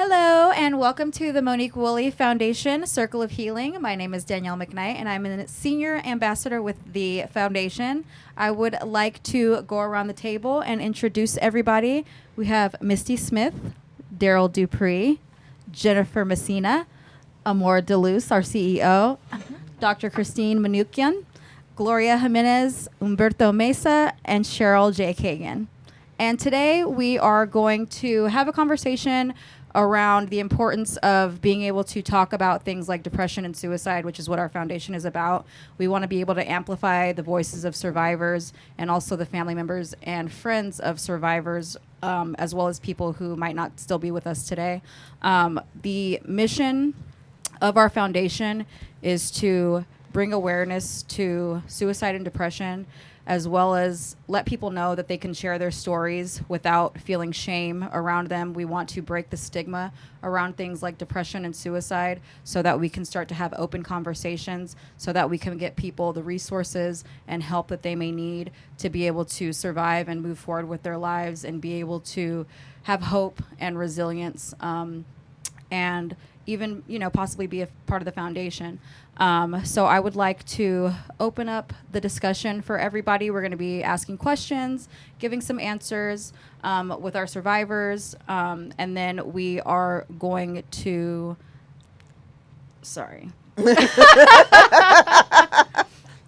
Hello, and welcome to the Monique Woolley Foundation Circle of Healing. My name is Danielle McKnight, and I'm a senior ambassador with the foundation. I would like to go around the table and introduce everybody. We have Misty Smith, Daryl Dupree, Jennifer Messina, Amor DeLuce, our CEO, Dr. Christine Manukian, Gloria Jimenez, Humberto Mesa, and Cheryl J. Kagan. And today we are going to have a conversation around the importance of being able to talk about things like depression and suicide, which is what our foundation is about. We want to be able to amplify the voices of survivors and also the family members and friends of survivors, as well as people who might not still be with us today. The mission of our foundation is to bring awareness to suicide and depression, as well as let people know that they can share their stories without feeling shame around them. We want to break the stigma around things like depression and suicide so that we can start to have open conversations, so that we can get people the resources and help that they may need to be able to survive and move forward with their lives and be able to have hope and resilience, and even, possibly be a part of the foundation. So I would like to open up the discussion for everybody. We're going to be asking questions, giving some answers with our survivors, and then we are going to, sorry. Go ahead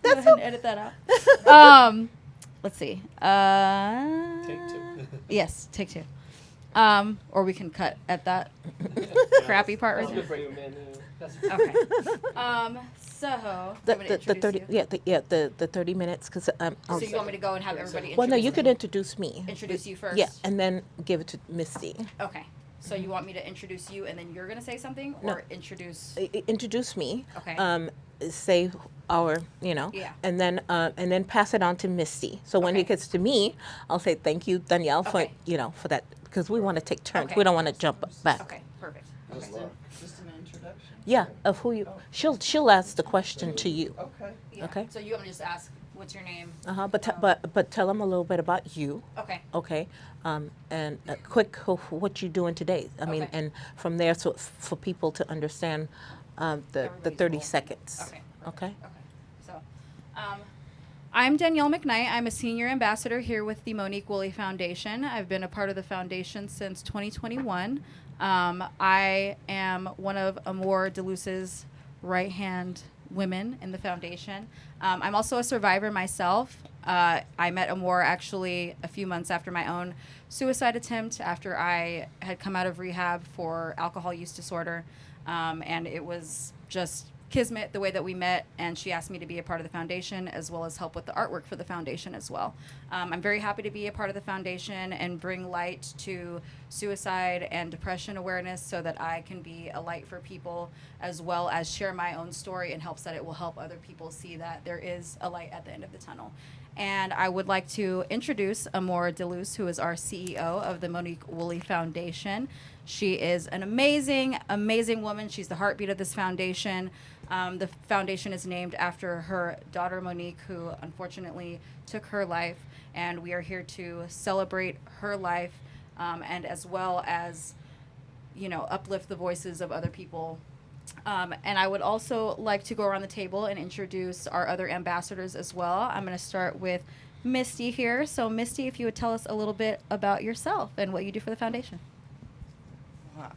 and edit that out. Let's see. Take two. Yes, take two. Or we can cut at that crappy part right there. Okay. So The 30 the 30 minutes because so you want me to go and have everybody introduce well, no, you could me? introduce me. Introduce you first? Yeah, and then give it to Misty. Okay. So you want me to introduce you and then you're gonna say something, No. or introduce? Introduce me. Okay. Say our, Yeah. and then pass it on to Misty. So when Okay. it gets to me, I'll say thank you, Danielle, for Okay. for that because we want to take turns. Okay. We don't want to jump back. Okay. Perfect. Just, Okay. just an introduction. Yeah, of who you. She'll ask the question to you. Okay. Yeah. Okay. So you want me to just ask, what's your name? But tell them a little bit about you. Okay. Okay, and a quick what you doing today. I mean, Okay. and from there, so for people to understand the Everybody's 30 role. seconds. Okay. Okay. Okay. So, I'm Danielle McKnight. I'm a senior ambassador here with the Monique Woolley Foundation. I've been a part of the foundation since 2021. I am one of Amor DeLuce's right-hand women in the foundation. I'm also a survivor myself. I met Amor actually a few months after my own suicide attempt, after I had come out of rehab for alcohol use disorder. And it was just kismet the way that we met, and she asked me to be a part of the foundation as well as help with the artwork for the foundation as well. I'm very happy to be a part of the foundation and bring light to suicide and depression awareness so that I can be a light for people, as well as share my own story in hopes that it will help other people see that there is a light at the end of the tunnel. And I would like to introduce Amor DeLuce, who is our CEO of the Monique Woolley Foundation. She is an amazing, amazing woman. She's the heartbeat of this foundation. The foundation is named after her daughter, Monique, who unfortunately took her life. And we are here to celebrate her life, and as well as, uplift the voices of other people. And I would also like to go around the table and introduce our other ambassadors as well. I'm going to start with Misty here. So Misty, if you would tell us a little bit about yourself and what you do for the foundation.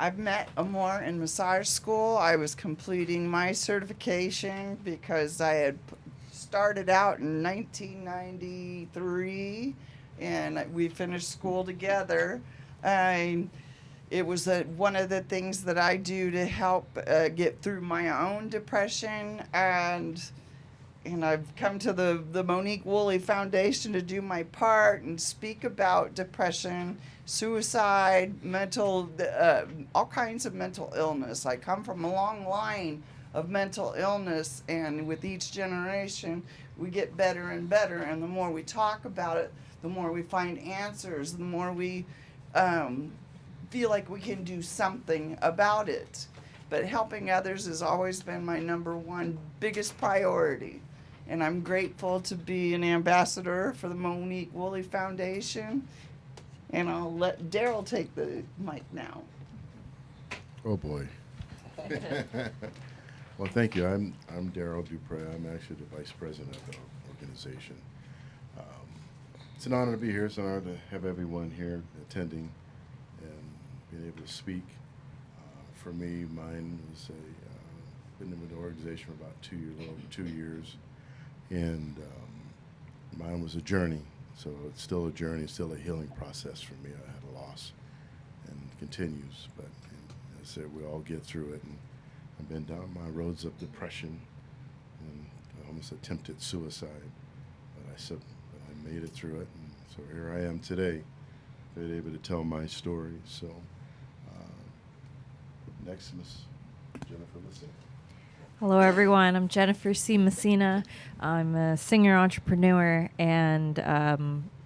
I've met Amor in massage school. I was completing my certification because I had started out in 1993 and we finished school together. It was one of the things that I do to help get through my own depression, and I've come to the Monique Woolley Foundation to do my part and speak about depression, suicide, all kinds of mental illness. I come from a long line of mental illness, and with each generation, we get better and better, and the more we talk about it, the more we find answers, the more we feel like we can do something about it. But helping others has always been my number one biggest priority. And I'm grateful to be an ambassador for the Monique Woolley Foundation. And I'll let Daryl take the mic now. Oh boy. Well, thank you. I'm Daryl Dupre. I'm actually the vice president of the organization. It's an honor to be here. It's an honor to have everyone here attending and being able to speak. For me, mine was been in the organization for about 2 years, a little over 2 years, and mine was a journey. So it's still a journey, still a healing process for me. I had a loss, and it continues. But as I said, we all get through it. And I've been down my roads of depression and almost attempted suicide, but I made it through it, and so here I am today, being able to tell my story. So next, Miss Jennifer Messina. Hello, everyone. I'm Jennifer C. Messina. I'm a singer entrepreneur, and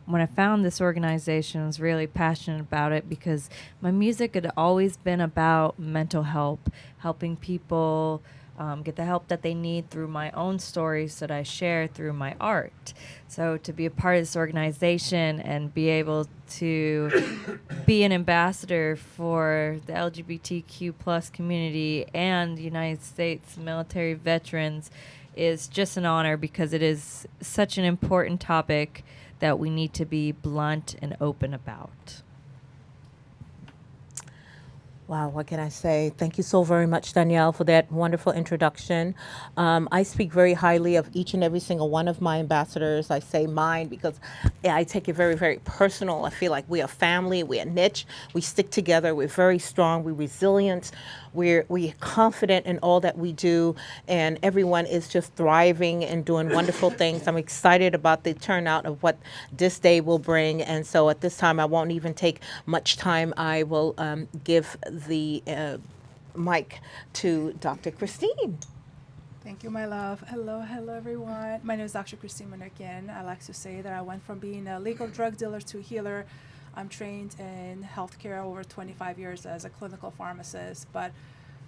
when I found this organization, I was really passionate about it because my music had always been about mental health, helping people get the help that they need through my own stories that I share through my art. So to be a part of this organization and be able to be an ambassador for the LGBTQ plus community and the United States military veterans is just an honor because it is such an important topic that we need to be blunt and open about. Wow, what can I say? Thank you so very much, Danielle, for that wonderful introduction. I speak very highly of each and every single one of my ambassadors. I say mine because I take it very, very personal. I feel like we're a family, we're a niche, we stick together, we're very strong, we're resilient, we're confident in all that we do, and everyone is just thriving and doing wonderful things. I'm excited about the turnout of what this day will bring, and so at this time I won't even take much time. I will give the mic to Dr. Christine. Thank you, my love. Hello, everyone. My name is Dr. Christine Monique. I like to say that I went from being a legal drug dealer to healer. I'm trained in healthcare over 25 years as a clinical pharmacist, but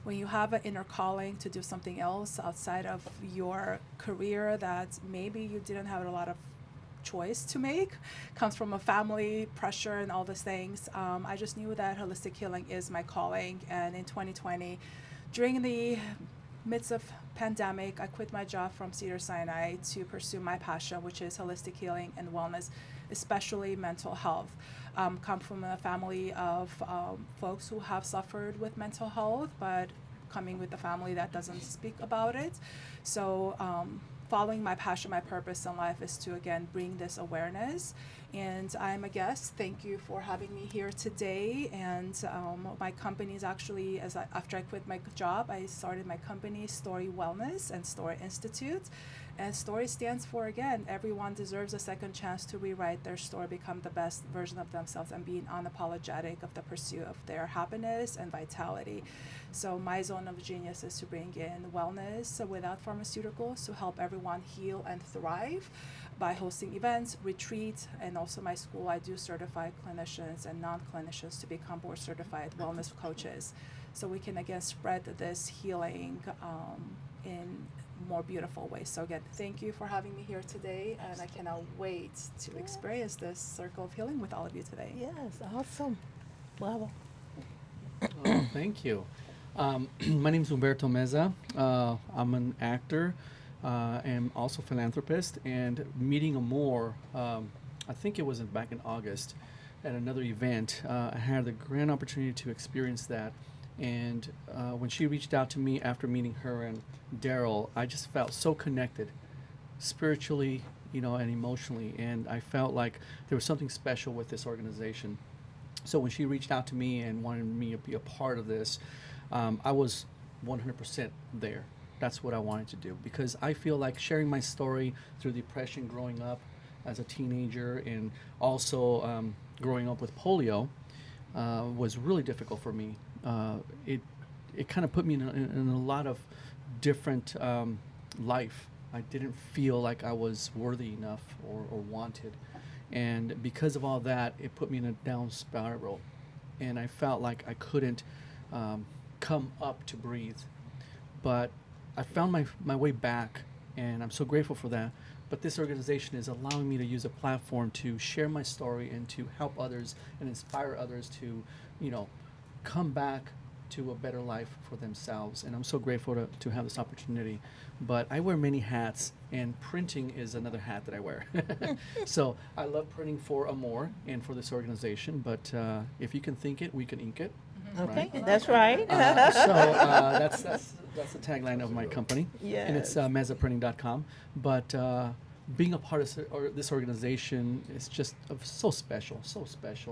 when you have an inner calling to do something else outside of your career that maybe you didn't have a lot of choice to make, comes from a family pressure and all these things, I just knew that holistic healing is my calling. And in 2020, during the midst of pandemic, I quit my job from Cedars-Sinai to pursue my passion, which is holistic healing and wellness, especially mental health. Come from a family of folks who have suffered with mental health, but coming with a family that doesn't speak about it. So following my passion, my purpose in life is to, again, bring this awareness. And I'm a guest. Thank you for having me here today. And my company is actually, after I quit my job, I started my company, Story Wellness and Story Institute. And Story stands for, again, everyone deserves a second chance to rewrite their story, become the best version of themselves, and being unapologetic of the pursuit of their happiness and vitality. So my zone of genius is to bring in wellness without pharmaceuticals to help everyone heal and thrive by hosting events, retreats, and also my school, I do certify clinicians and non-clinicians to become board certified wellness coaches. So we can, again, spread this healing in more beautiful ways. So again, thank you for having me here today, and I cannot wait to experience this circle of healing with all of you today. Yes, awesome. Wow. Oh, thank you. My name is Humberto Meza. I'm an actor and also philanthropist. And meeting Amor, I think it was back in August at another event. I had the grand opportunity to experience that. And when she reached out to me after meeting her and Daryl, I just felt so connected spiritually, and emotionally. And I felt like there was something special with this organization. So when she reached out to me and wanted me to be a part of this, I was 100% there. That's what I wanted to do, because I feel like sharing my story through depression growing up as a teenager, and also growing up with polio, was really difficult for me. It kind of put me in a lot of different life. I didn't feel like I was worthy enough or wanted. And because of all that, it put me in a down spiral. And I felt like I couldn't come up to breathe. But I found my way back, and I'm so grateful for that. But this organization is allowing me to use a platform to share my story and to help others and inspire others to, come back to a better life for themselves. And I'm so grateful to have this opportunity. But I wear many hats, and printing is another hat that I wear. So I love printing for Amor and for this organization. But if you can think it, we can ink it. Okay, Right? that's right. That's the tagline of my company. And it's Yes. mezaprinting.com. But being a part of this organization is just so special,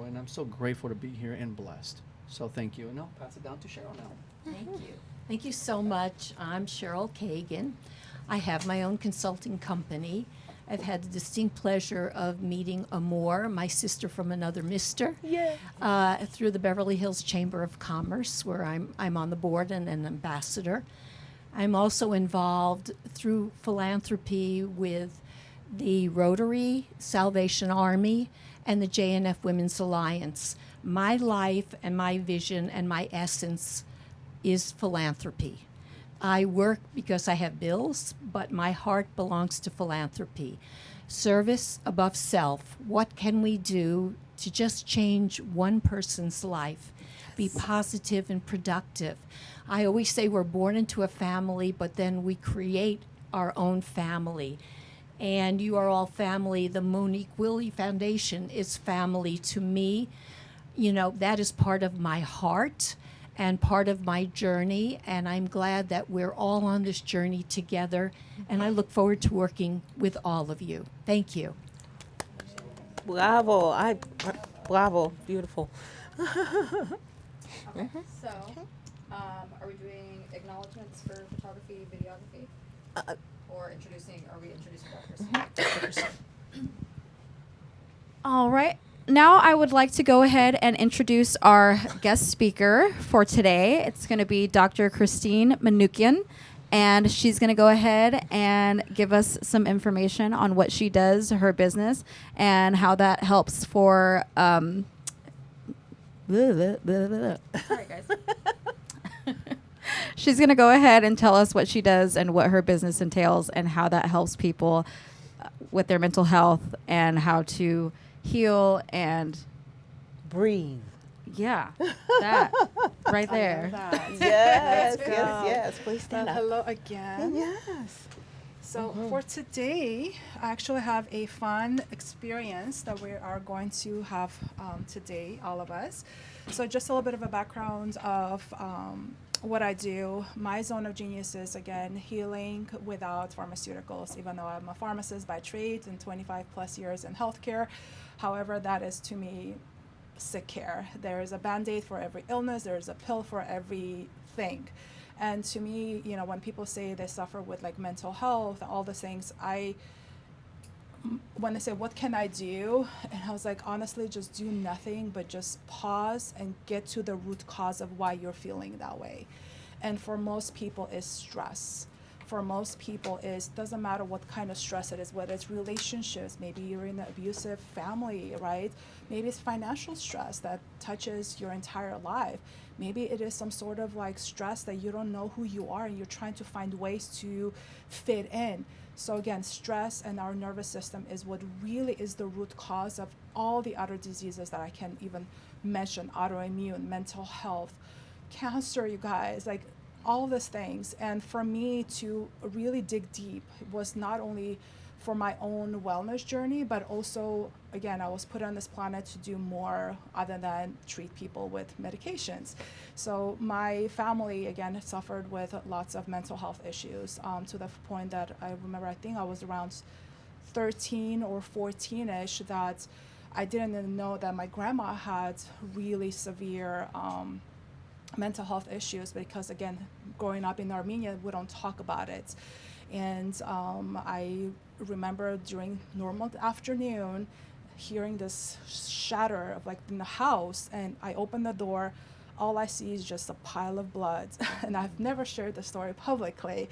and I'm so grateful to be here and blessed. So thank you, and I'll pass it down to Cheryl now. Thank you. Thank you so much. I'm Cheryl Kagan. I have my own consulting company. I've had the distinct pleasure of meeting Amor, my sister from another mister, through the Beverly Hills Chamber of Commerce, where I'm on the board and an ambassador. I'm also involved through philanthropy with the Rotary, Salvation Army, and the JNF Women's Alliance. My life and my vision and my essence is philanthropy. I work because I have bills, but my heart belongs to philanthropy. Service above self. What can we do to just change one person's life? Be positive and productive. I always say we're born into a family, but then we create our own family. And you are all family. The Monique Woolley Foundation is family to me. You know, that is part of my heart and part of my journey. And I'm glad that we're all on this journey together. And I look forward to working with all of you. Thank you. Bravo. Bravo. Beautiful. So, are we doing acknowledgments for photography, videography? Or are we introducing Dr. Christine? All right. Now I would like to go ahead and introduce our guest speaker for today. It's going to be Dr. Christine Manukian, and she's going to go ahead and give us some information on what she does, her business, and how that helps for Sorry, guys. She's going to go ahead and tell us what she does and what her business entails and how that helps people with their mental health and how to heal and Breathe. yeah, that right there. Yes, Let's go. yes. Please stand up. Hello again. Yes. So for today, I actually have a fun experience that we are going to have today, all of us. So just a little bit of a background of what I do. My zone of genius is, again, healing without pharmaceuticals, even though I'm a pharmacist by trade and 25 plus years in healthcare. However, that is to me sick care. There is a Band-Aid for every illness. There is a pill for everything. And to me, you know, when people say they suffer with like mental health, all those things, when they say, what can I do? And I was like, honestly, just do nothing, but just pause and get to the root cause of why you're feeling that way. And for most people, it's stress. For most people, doesn't matter what kind of stress it is, whether it's relationships, maybe you're in an abusive family, right? Maybe it's financial stress that touches your entire life. Maybe it is some sort of like stress that you don't know who you are and you're trying to find ways to fit in. So again, stress and our nervous system is what really is the root cause of all the other diseases that I can even mention: autoimmune, mental health, cancer, you guys, like all these things. And for me to really dig deep was not only for my own wellness journey, but also, again, I was put on this planet to do more other than treat people with medications. So my family, again, suffered with lots of mental health issues, to the point that I remember, I think I was around 13 or 14-ish, that I didn't even know that my grandma had really severe mental health issues, because again, growing up in Armenia, we don't talk about it. And I remember during normal afternoon hearing this shatter of like in the house, and I open the door, all I see is just a pile of blood. And I've never shared the story publicly.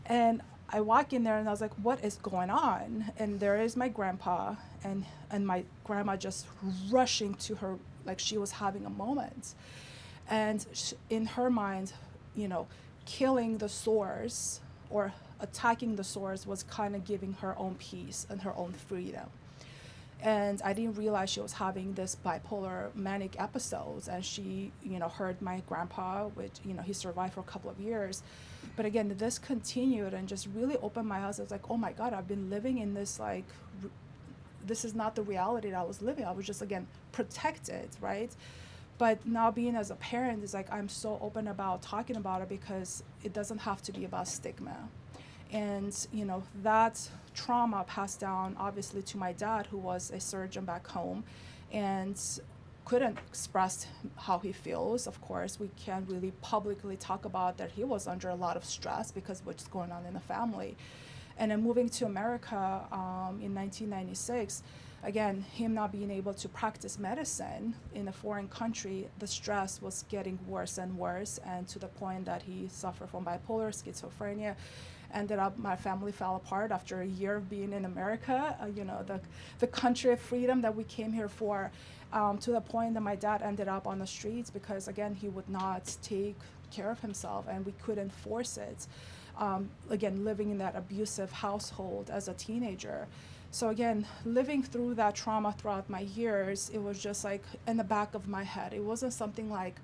And I walk in there and I was like, what is going on? And there is my grandpa and my grandma just rushing to her like she was having a moment. And in her mind, you know, killing the sores or attacking the sores was kind of giving her own peace and her own freedom. And I didn't realize she was having this bipolar manic episodes. And she, heard my grandpa, which, he survived for a couple of years. But again, this continued and just really opened my eyes. I was like, oh my God, I've been living in this, this is not the reality that I was living. I was just, again, protected, right? But now being as a parent is like, I'm so open about talking about it because it doesn't have to be about stigma. And, that trauma passed down obviously to my dad, who was a surgeon back home and couldn't express how he feels. Of course, we can't really publicly talk about that he was under a lot of stress because what's going on in the family. And then moving to America in 1996, again, him not being able to practice medicine in a foreign country, the stress was getting worse and worse, and to the point that he suffered from bipolar, schizophrenia. Ended up, my family fell apart after a year of being in America, the country of freedom that we came here for, to the point that my dad ended up on the streets because, again, he would not take care of himself and we couldn't force it. Again, living in that abusive household as a teenager. So again, living through that trauma throughout my years, it was just like in the back of my head. It wasn't something like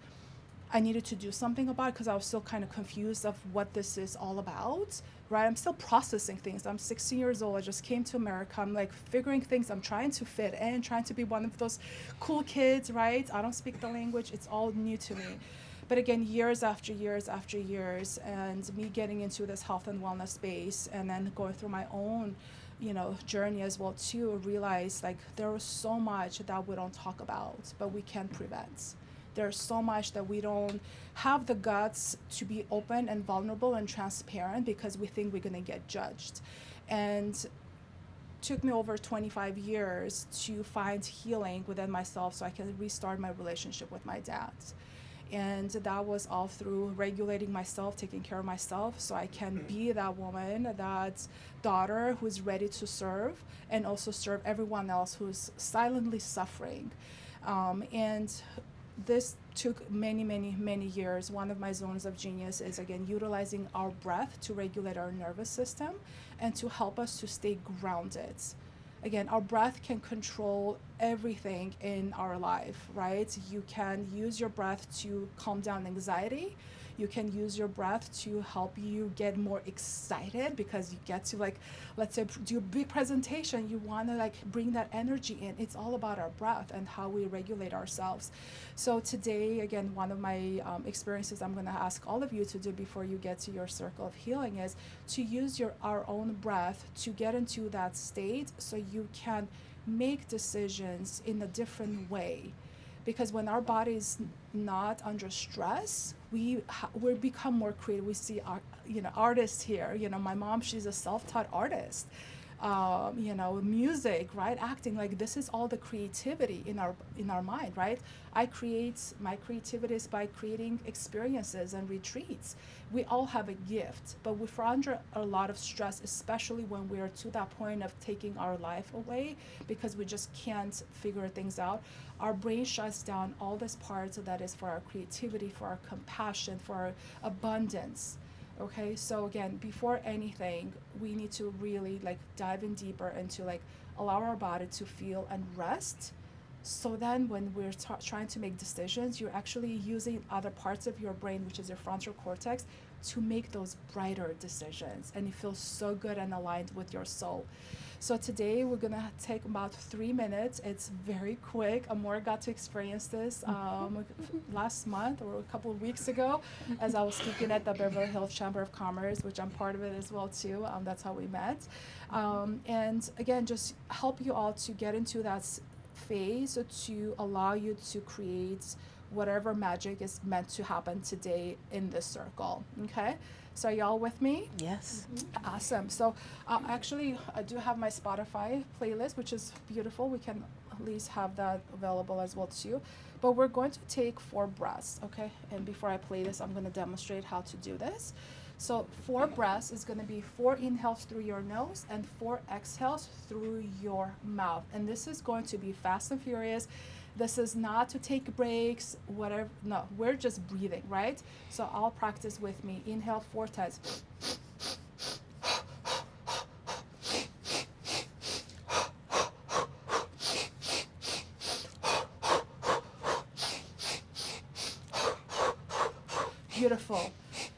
I needed to do something about it because I was still kind of confused of what this is all about, right? I'm still processing things. I'm 16 years old. I just came to America. I'm like figuring things. I'm trying to fit in, trying to be one of those cool kids, right? I don't speak the language. It's all new to me. But again, years after years after years, and me getting into this health and wellness space and then going through my own, journey as well too, realize like there was so much that we don't talk about, but we can prevent. There's so much that we don't have the guts to be open and vulnerable and transparent because we think we're going to get judged. And took me over 25 years to find healing within myself so I can restart my relationship with my dad. And that was all through regulating myself, taking care of myself so I can be that woman, that daughter who's ready to serve and also serve everyone else who's silently suffering. And this took many, many, many years. One of my zones of genius is, again, utilizing our breath to regulate our nervous system and to help us to stay grounded. Again, our breath can control everything in our life, right? You can use your breath to calm down anxiety. You can use your breath to help you get more excited because you get to, like, let's say, do a big presentation. You want to, like, bring that energy in. It's all about our breath and how we regulate ourselves. So today, again, one of my experiences I'm going to ask all of you to do before you get to your circle of healing is to use our own breath to get into that state so you can make decisions in a different way. Because when our body is not under stress, we become more creative. We see artists here. My mom, she's a self-taught artist. Music, right? Acting, like this is all the creativity in our mind, right? My creativity is by creating experiences and retreats. We all have a gift, but we're under a lot of stress, especially when we're to that point of taking our life away because we just can't figure things out. Our brain shuts down all this parts that is for our creativity, for our compassion, for our abundance. Okay, so again, before anything, we need to really dive in deeper into allow our body to feel and rest. So then when we're trying to make decisions, you're actually using other parts of your brain, which is your frontal cortex, to make those brighter decisions. And it feels so good and aligned with your soul. So today we're gonna take about 3 minutes. It's very quick. Amor got to experience this last month or a couple of weeks ago as I was speaking at the Beverly Hills Chamber of Commerce, which I'm part of it as well too. That's how we met. And again, just help you all to get into that phase to allow you to create whatever magic is meant to happen today in this circle. Okay, so are y'all with me? Yes. Awesome. So actually I do have my Spotify playlist, which is beautiful. We can at least have that available as well too. But we're going to take 4 breaths, okay? And before I play this, I'm going to demonstrate how to do this. So 4 breaths is going to be 4 inhales through your nose and 4 exhales through your mouth. And this is going to be fast and furious. This is not to take breaks, whatever. No, we're just breathing, right? So I'll practice with me. Inhale 4 times. Beautiful.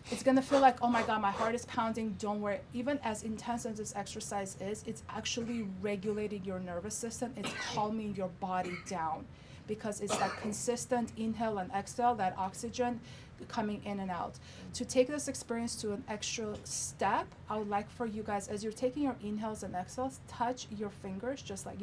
It's gonna feel like, oh my God, my heart is pounding. Don't worry. Even as intense as this exercise is, it's actually regulating your nervous system. It's calming your body down because it's that consistent inhale and exhale, that oxygen coming in and out. To take this experience to an extra step, I would like for you guys, as you're taking your inhales and exhales, touch your fingers just like,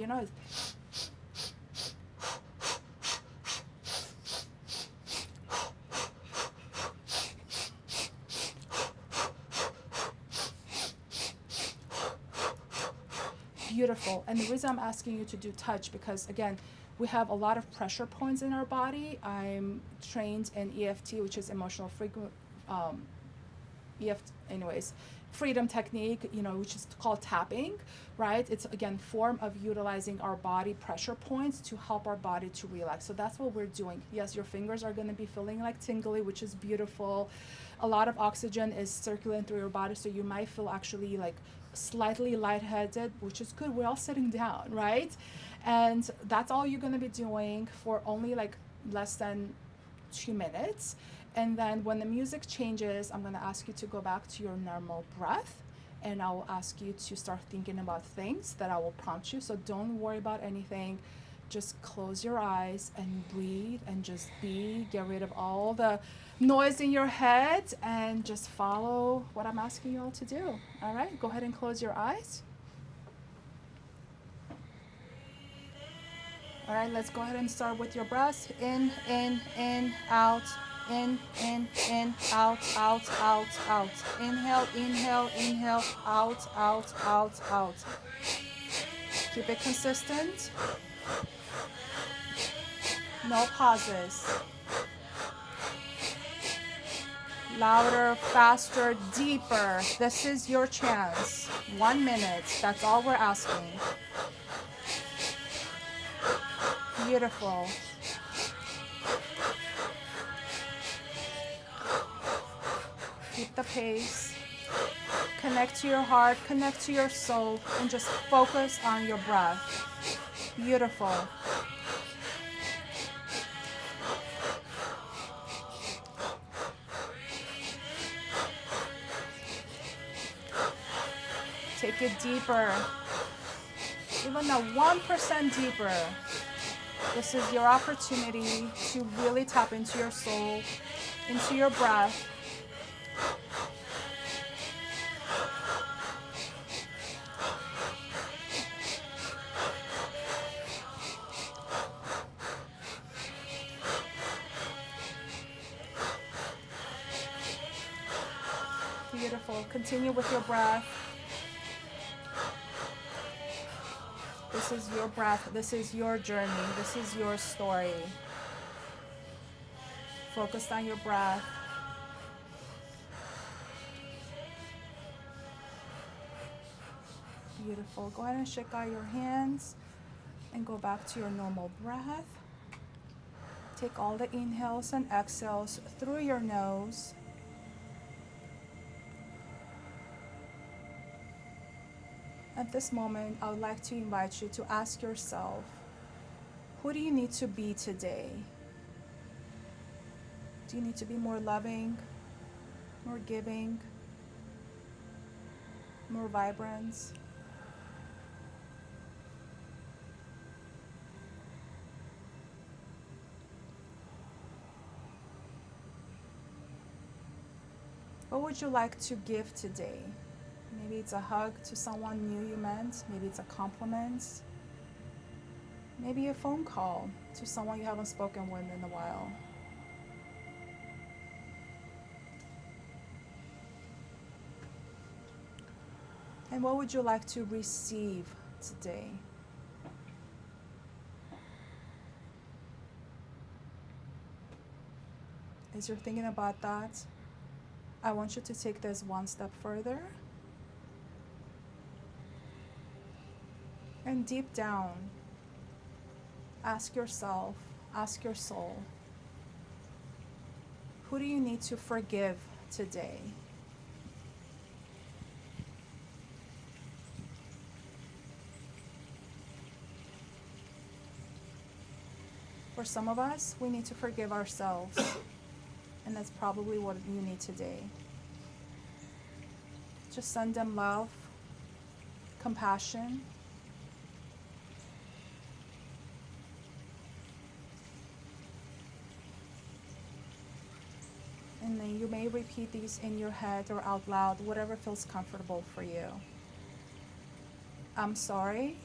beautiful. And the reason I'm asking you to do touch, because again, we have a lot of pressure points in our body. I'm trained in EFT, which is emotional freedom technique, which is called tapping, right? It's again form of utilizing our body pressure points to help our body to relax. So that's what we're doing. Yes, your fingers are going to be feeling like tingly, which is beautiful. A lot of oxygen is circulating through your body, so you might feel actually like slightly lightheaded, which is good. We're all sitting down, right? And that's all you're going to be doing for only like less than 2 minutes. And then when the music changes, I'm going to ask you to go back to your normal breath, and I will ask you to start thinking about things that I will prompt you. So don't worry about anything. Just close your eyes and breathe and just be. Get rid of all the noise in your head and just follow what I'm asking you all to do. All right, go ahead and close your eyes. All right, let's go ahead and start with your breaths. In, out. In, out, out, out, out. Inhale, inhale, inhale, out, out, out, out. Keep it consistent. No pauses. Louder, faster, deeper. This is your chance. 1 minute. That's all we're asking. Beautiful. Keep the pace. Connect to your heart, connect to your soul, and just focus on your breath. Beautiful. Take it deeper. Even a 1% deeper. This is your opportunity to really tap into your soul, into your breath. Beautiful. Continue with your breath. This is your breath. This is your journey. This is your story. Focus on your breath. Beautiful. Go ahead and shake out your hands and go back to your normal breath. Take all the inhales and exhales through your nose. At this moment, I would like to invite you to ask yourself, who do you need to be today? Do you need to be more loving, more giving, more vibrant? What would you like to give today? Maybe it's a hug to someone new you met. Maybe it's a compliment. Maybe a phone call to someone you haven't spoken with in a while. And what would you like to receive today? As you're thinking about that, I want you to take this one step further. And deep down, ask yourself, ask your soul, who do you need to forgive today? For some of us, we need to forgive ourselves. And that's probably what you need today. Just send them love, compassion. And then you may repeat these in your head or out loud, whatever feels comfortable for you. I'm sorry.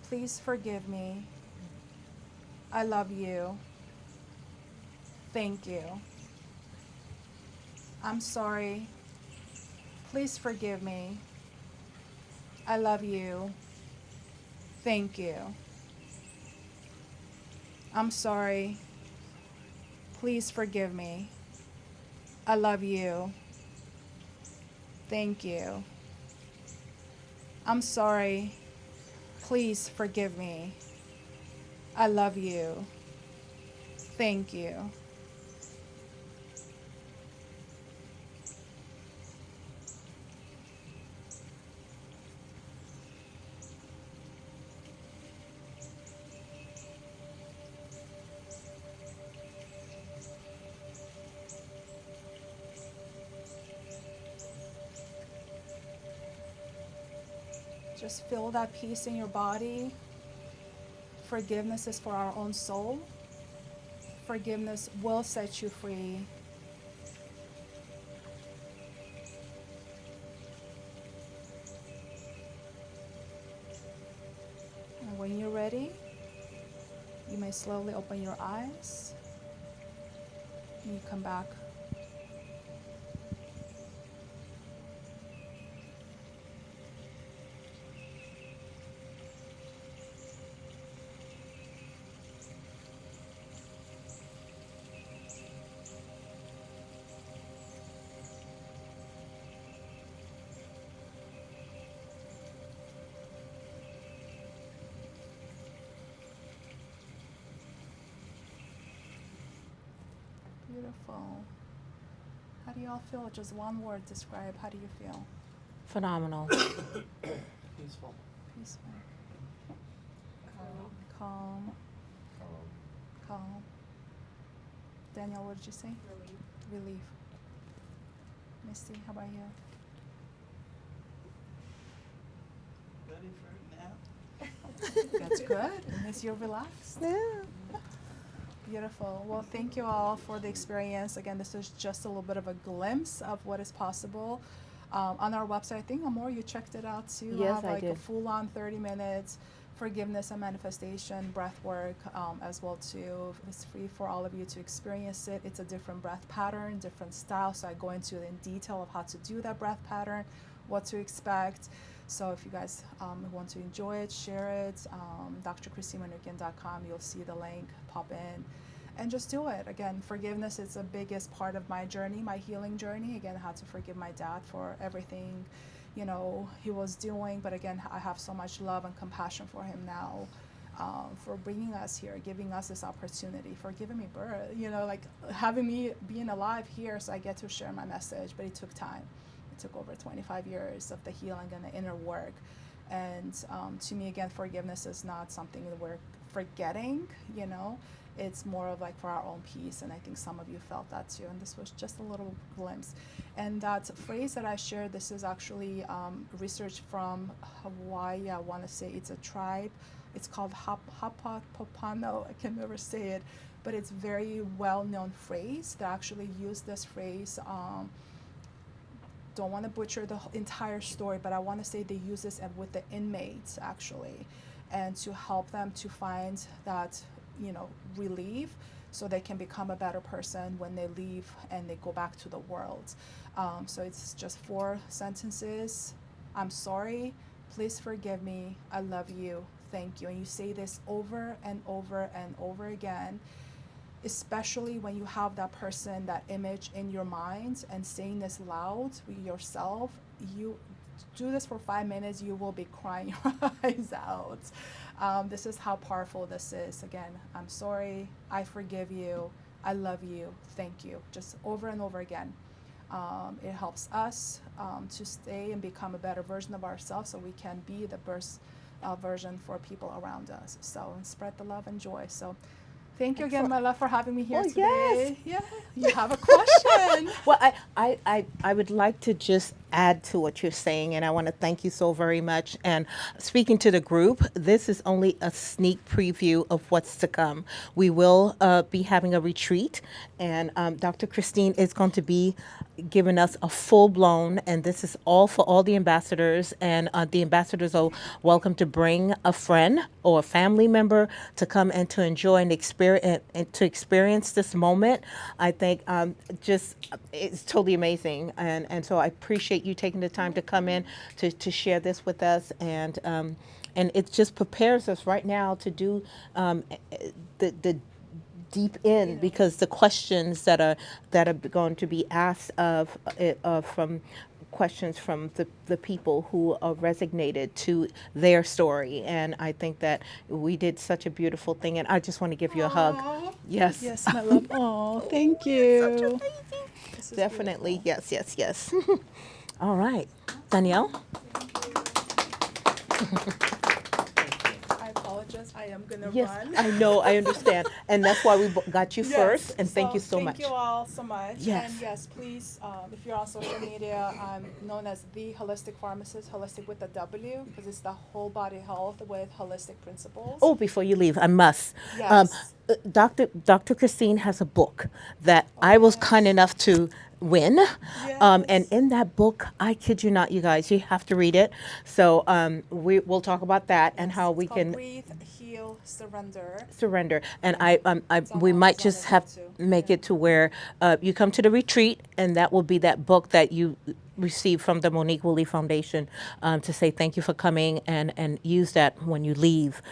Please forgive me. I love you. Thank you. I'm sorry. Please forgive me. I love you. Thank you. I'm sorry. Please forgive me. I love you. Thank you. I'm sorry. Please forgive me. I love you. Thank you. Just feel that peace in your body. Forgiveness is for our own soul. Forgiveness will set you free. And when you're ready, you may slowly open your eyes. And you come back. Beautiful. How do y'all feel? Just one word describe. How do you feel? Phenomenal. Peaceful. Peaceful. Calm. Calm. Danielle, what did you say? Relief. Misty, how about you? Ready for a nap? That's good. It means you're relaxed. Yeah. Beautiful. Well, thank you all for the experience. Again, this is just a little bit of a glimpse of what is possible. On our website, I think, Amor, you checked it out too. Yes, have I like a did. full-on 30 minutes forgiveness and manifestation breath work as well too. It's free for all of you to experience it. It's a different breath pattern, different style. So I go into it in detail of how to do that breath pattern, what to expect. So if you guys want to enjoy it, share it, drchristinemanookian.com, you'll see the link, pop in, and just do it. Again, forgiveness is the biggest part of my journey, my healing journey. Again, I had to forgive my dad for everything, you know, he was doing. But again, I have so much love and compassion for him now, for bringing us here, giving us this opportunity, for giving me birth, you know, like having me being alive here so I get to share my message. But it took time. It took over 25 years of the healing and the inner work. And to me, again, forgiveness is not something that we're forgetting, you know. It's more of like for our own peace. And I think some of you felt that too. And this was just a little glimpse. And that phrase that I shared, this is actually research from Hawaii. I want to say it's a tribe. It's called Hapapopano. I can never say it. But it's very well-known phrase. They actually use this phrase. Don't want to butcher the entire story, but I want to say they use this with the inmates actually, and to help them to find that, you know, relief, so they can become a better person when they leave and they go back to the world. So it's just 4 sentences. I'm sorry. Please forgive me. I love you. Thank you. And you say this over and over and over again, especially when you have that person, that image in your mind, and saying this loud with yourself. You do this for 5 minutes, you will be crying your eyes out. This is how powerful this is. Again, I'm sorry, I forgive you, I love you, thank you. Just over and over again. It helps us to stay and become a better version of ourselves, so we can be the best version for people around us. So, and spread the love and joy. So Thank you again, my love, for having me here Well, today. Yeah, you have a question. Well, I would like to just add to what you're saying, and I want to thank you so very much. And speaking to the group, this is only a sneak preview of what's to come. We will be having a retreat, and Dr. Christine is going to be giving us a full-blown, and this is all for all the ambassadors, and the ambassadors are welcome to bring a friend or a family member to come and to enjoy and experience this moment. I think just it's totally amazing, and so I appreciate you taking the time to come in to share this with us, and it just prepares us right now to do the deep in, because the questions that are going to be asked from questions from the people who are resonated to their story. And I think that we did such a beautiful thing, and I just want to give you a hug. Yes. Yes, my love. Oh, thank you. This is Definitely. beautiful. Yes. All right. Danielle? I apologize. I am going to Yes, run. I know, I understand. And that's why we got you first, and thank you so much. Thank you all so much. Yes. And yes, please, if you're on social media, I'm known as the holistic pharmacist, holistic with a W, because it's the whole body health with holistic principles. Oh, before you leave, I must. Yes. Dr. Christine has a book that I was kind enough to win. And Yes. in that book, I kid you not, you guys, you have to read it. So we'll talk about that and how we It's called can Breathe, Heal, Surrender. surrender. And we on might Amazon just as have well, too. make Yeah. it to where you come to the retreat, and that will be that book that you receive from the Monique Woolley Foundation to say thank you for coming, and use that when you leave,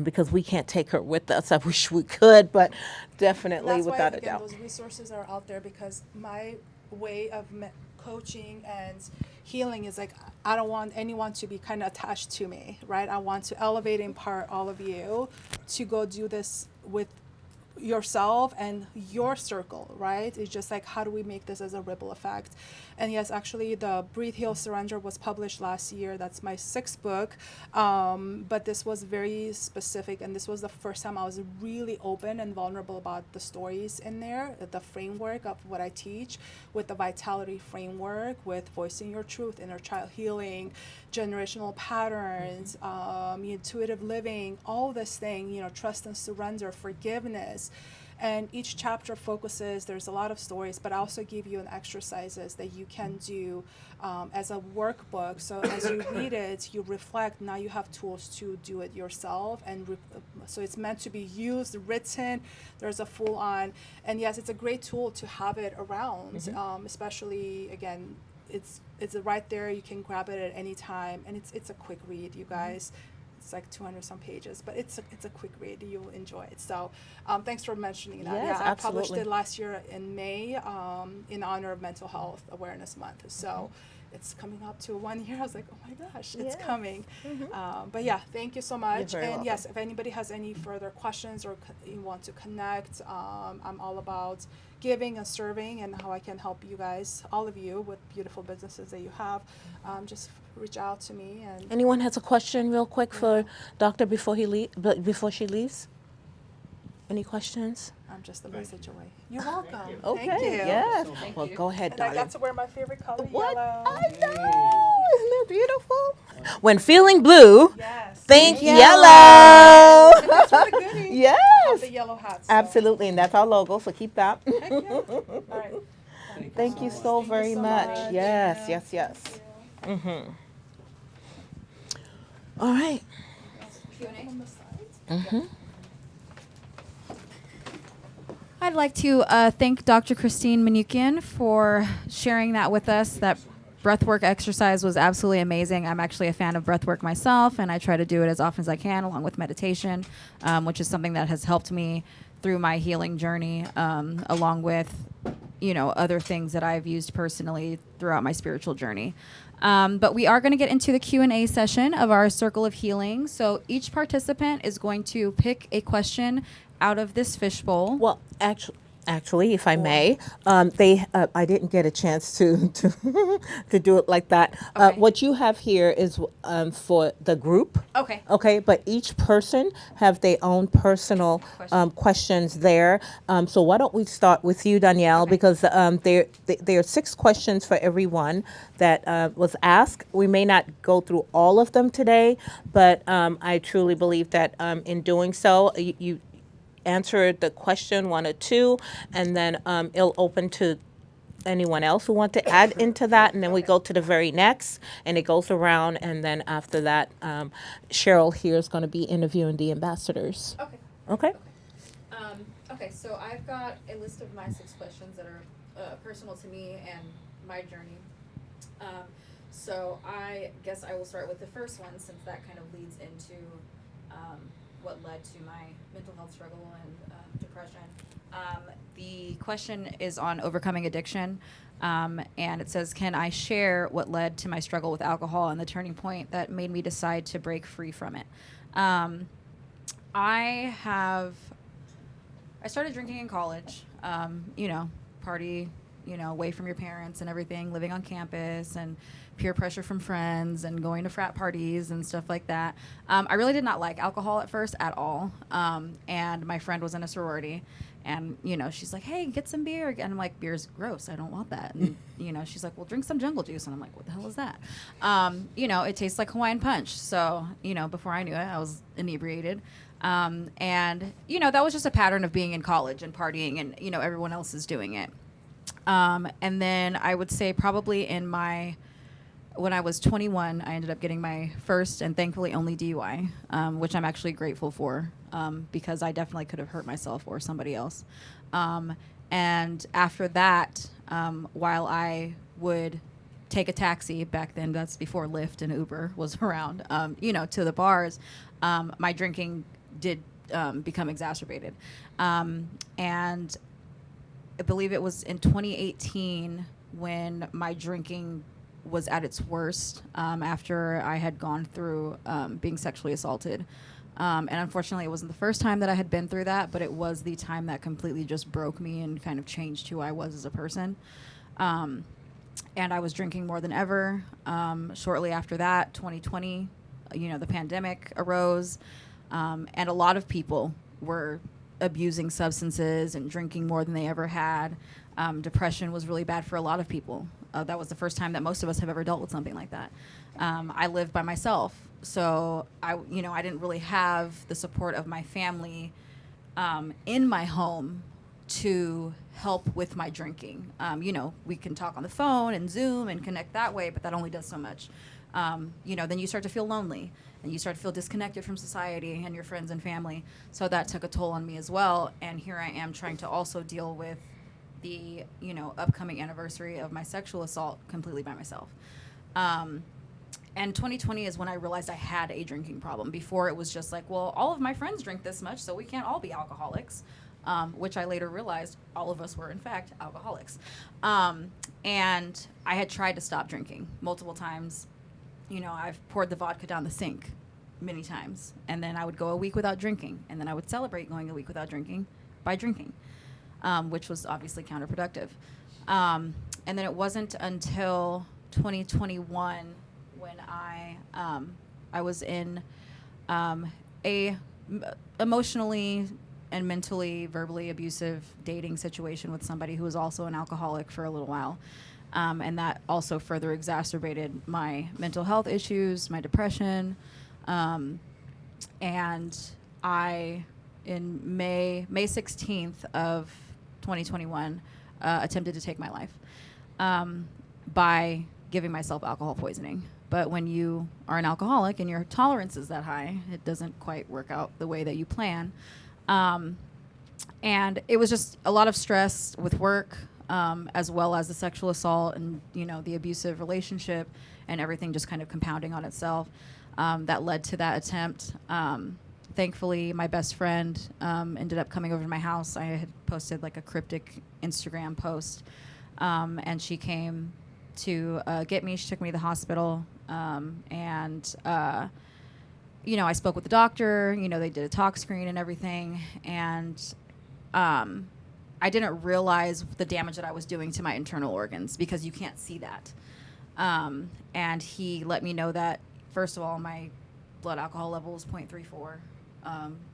because we can't take her with us. I wish we could, but definitely That's without why, a again, doubt. those resources are out there, because my way of coaching and healing is like, I don't want anyone to be kind of attached to me, right? I want to elevate and empower all of you to go do this with yourself and your circle, right? It's just like, how do we make this as a ripple effect? And yes, actually, the Breathe, Heal, Surrender was published last year. That's my 6th book. But this was very specific, and this was the first time I was really open and vulnerable about the stories in there, the framework of what I teach, with the vitality framework, with voicing your truth, inner child healing, generational patterns, intuitive living, all this thing, trust and surrender, forgiveness. And each chapter focuses, there's a lot of stories, but I also give you an exercises that you can do as a workbook. So as you read it, you reflect, now you have tools to do it yourself. And so it's meant to be used, written, there's a full on, and yes, it's a great tool to have it around, especially, again, it's right there, you can grab it at any time, and it's a quick read, you guys. It's like 200 some pages, but it's a quick read. You'll enjoy it. So thanks for mentioning that. Yes, I published absolutely. it last year in May in honor of Mental Health Awareness Month. So it's coming up to 1 year. I was like, oh my gosh, it's Yeah. coming. But yeah, thank you so much. very And welcome. yes, if anybody has any further questions or you want to connect, I'm all about giving and serving, and how I can help you guys, all of you, with beautiful businesses that you have. Just reach out to me. And Anyone has a question real quick for Doctor before she leaves? Any questions? I'm just a message away. You're welcome. Okay, Thank you. yes. Well, go ahead, And I darling. got to wear my favorite color, What? yellow. I know. Isn't that beautiful? When feeling blue, Yes. think Yellow. yellow. That's really good. Have Yes. the yellow hat. So. Absolutely, and that's our logo, so keep that. Heck yeah. All right. Thank you so Thank you very so much. much. Yes, Yeah. yes. Thank you. All right. On the side. I'd like to thank Dr. Christine Manukian for sharing that with us. That breathwork exercise was absolutely amazing. I'm actually a fan of breathwork myself, and I try to do it as often as I can, along with meditation, which is something that has helped me through my healing journey, along with, other things that I've used personally throughout my spiritual journey. But we are going to get into the Q&A session of our Circle of Healing. So each participant is going to pick a question out of this fishbowl. Well, Actually, if I Or- may, I didn't get a chance to do it like that. Okay. What you have here is for the group. Okay. Okay, but each person have their own personal questions there. So why don't we start with you, Danielle, Okay. because there are 6 questions for everyone that was asked. We may not go through all of them today, but I truly believe that in doing so, you answer the question 1 or 2, and then it'll open to anyone else who want to add into that, and then we go to the very next, and it goes around, and then after that, Cheryl here is going to be interviewing the ambassadors. Okay. Okay? Okay, so I've got a list of my 6 questions that are personal to me and my journey. So I guess I will start with the first one, since that kind of leads into what led to my mental health struggle and depression. The question is on overcoming addiction, and it says, can I share what led to my struggle with alcohol and the turning point that made me decide to break free from it? I started drinking in college, party, away from your parents and everything, living on campus and peer pressure from friends and going to frat parties and stuff like that. I really did not like alcohol at first at all. And my friend was in a sorority, and, she's like, hey, get some beer. And I'm like, beer's gross. I don't want that. And, she's like, well, drink some Jungle Juice. And I'm like, what the hell is that? It tastes like Hawaiian Punch. So, before I knew it, I was inebriated. And, that was just a pattern of being in college and partying, and, everyone else is doing it. And then I would say probably when I was 21, I ended up getting my first and thankfully only DUI, which I'm actually grateful for, because I definitely could have hurt myself or somebody else. And after that, while I would take a taxi, back then, that's before Lyft and Uber was around, to the bars, my drinking did become exacerbated. And I believe it was in 2018 when my drinking was at its worst, after I had gone through being sexually assaulted. And unfortunately, it wasn't the first time that I had been through that, but it was the time that completely just broke me and kind of changed who I was as a person. And I was drinking more than ever. Shortly after that, 2020, the pandemic arose, and a lot of people were abusing substances and drinking more than they ever had. Depression was really bad for a lot of people. That was the first time that most of us have ever dealt with something like that. I lived by myself, so I didn't really have the support of my family in my home to help with my drinking. We can talk on the phone and Zoom and connect that way, but that only does so much. Then you start to feel lonely, and you start to feel disconnected from society and your friends and family. So that took a toll on me as well. And here I am trying to also deal with the, upcoming anniversary of my sexual assault completely by myself. And 2020 is when I realized I had a drinking problem. Before, it was just like, well, all of my friends drink this much, so we can't all be alcoholics. Which I later realized all of us were, in fact, alcoholics. And I had tried to stop drinking multiple times. I've poured the vodka down the sink many times, and then I would go a week without drinking, and then I would celebrate going a week without drinking by drinking, which was obviously counterproductive. And then it wasn't until 2021 when I was in a emotionally and mentally, verbally abusive dating situation with somebody who was also an alcoholic for a little while. And that also further exacerbated my mental health issues, my depression. And I, in May 16th of 2021, attempted to take my life by giving myself alcohol poisoning. But when you are an alcoholic and your tolerance is that high, it doesn't quite work out the way that you plan. And it was just a lot of stress with work, as well as the sexual assault and, the abusive relationship and everything just kind of compounding on itself, that led to that attempt. Thankfully, my best friend ended up coming over to my house. I had posted like a cryptic Instagram post, and she came to get me. She took me to the hospital, and I spoke with the doctor. They did a talk screen and everything, and I didn't realize the damage that I was doing to my internal organs because you can't see that. And he let me know that, first of all, my blood alcohol level was 0.34.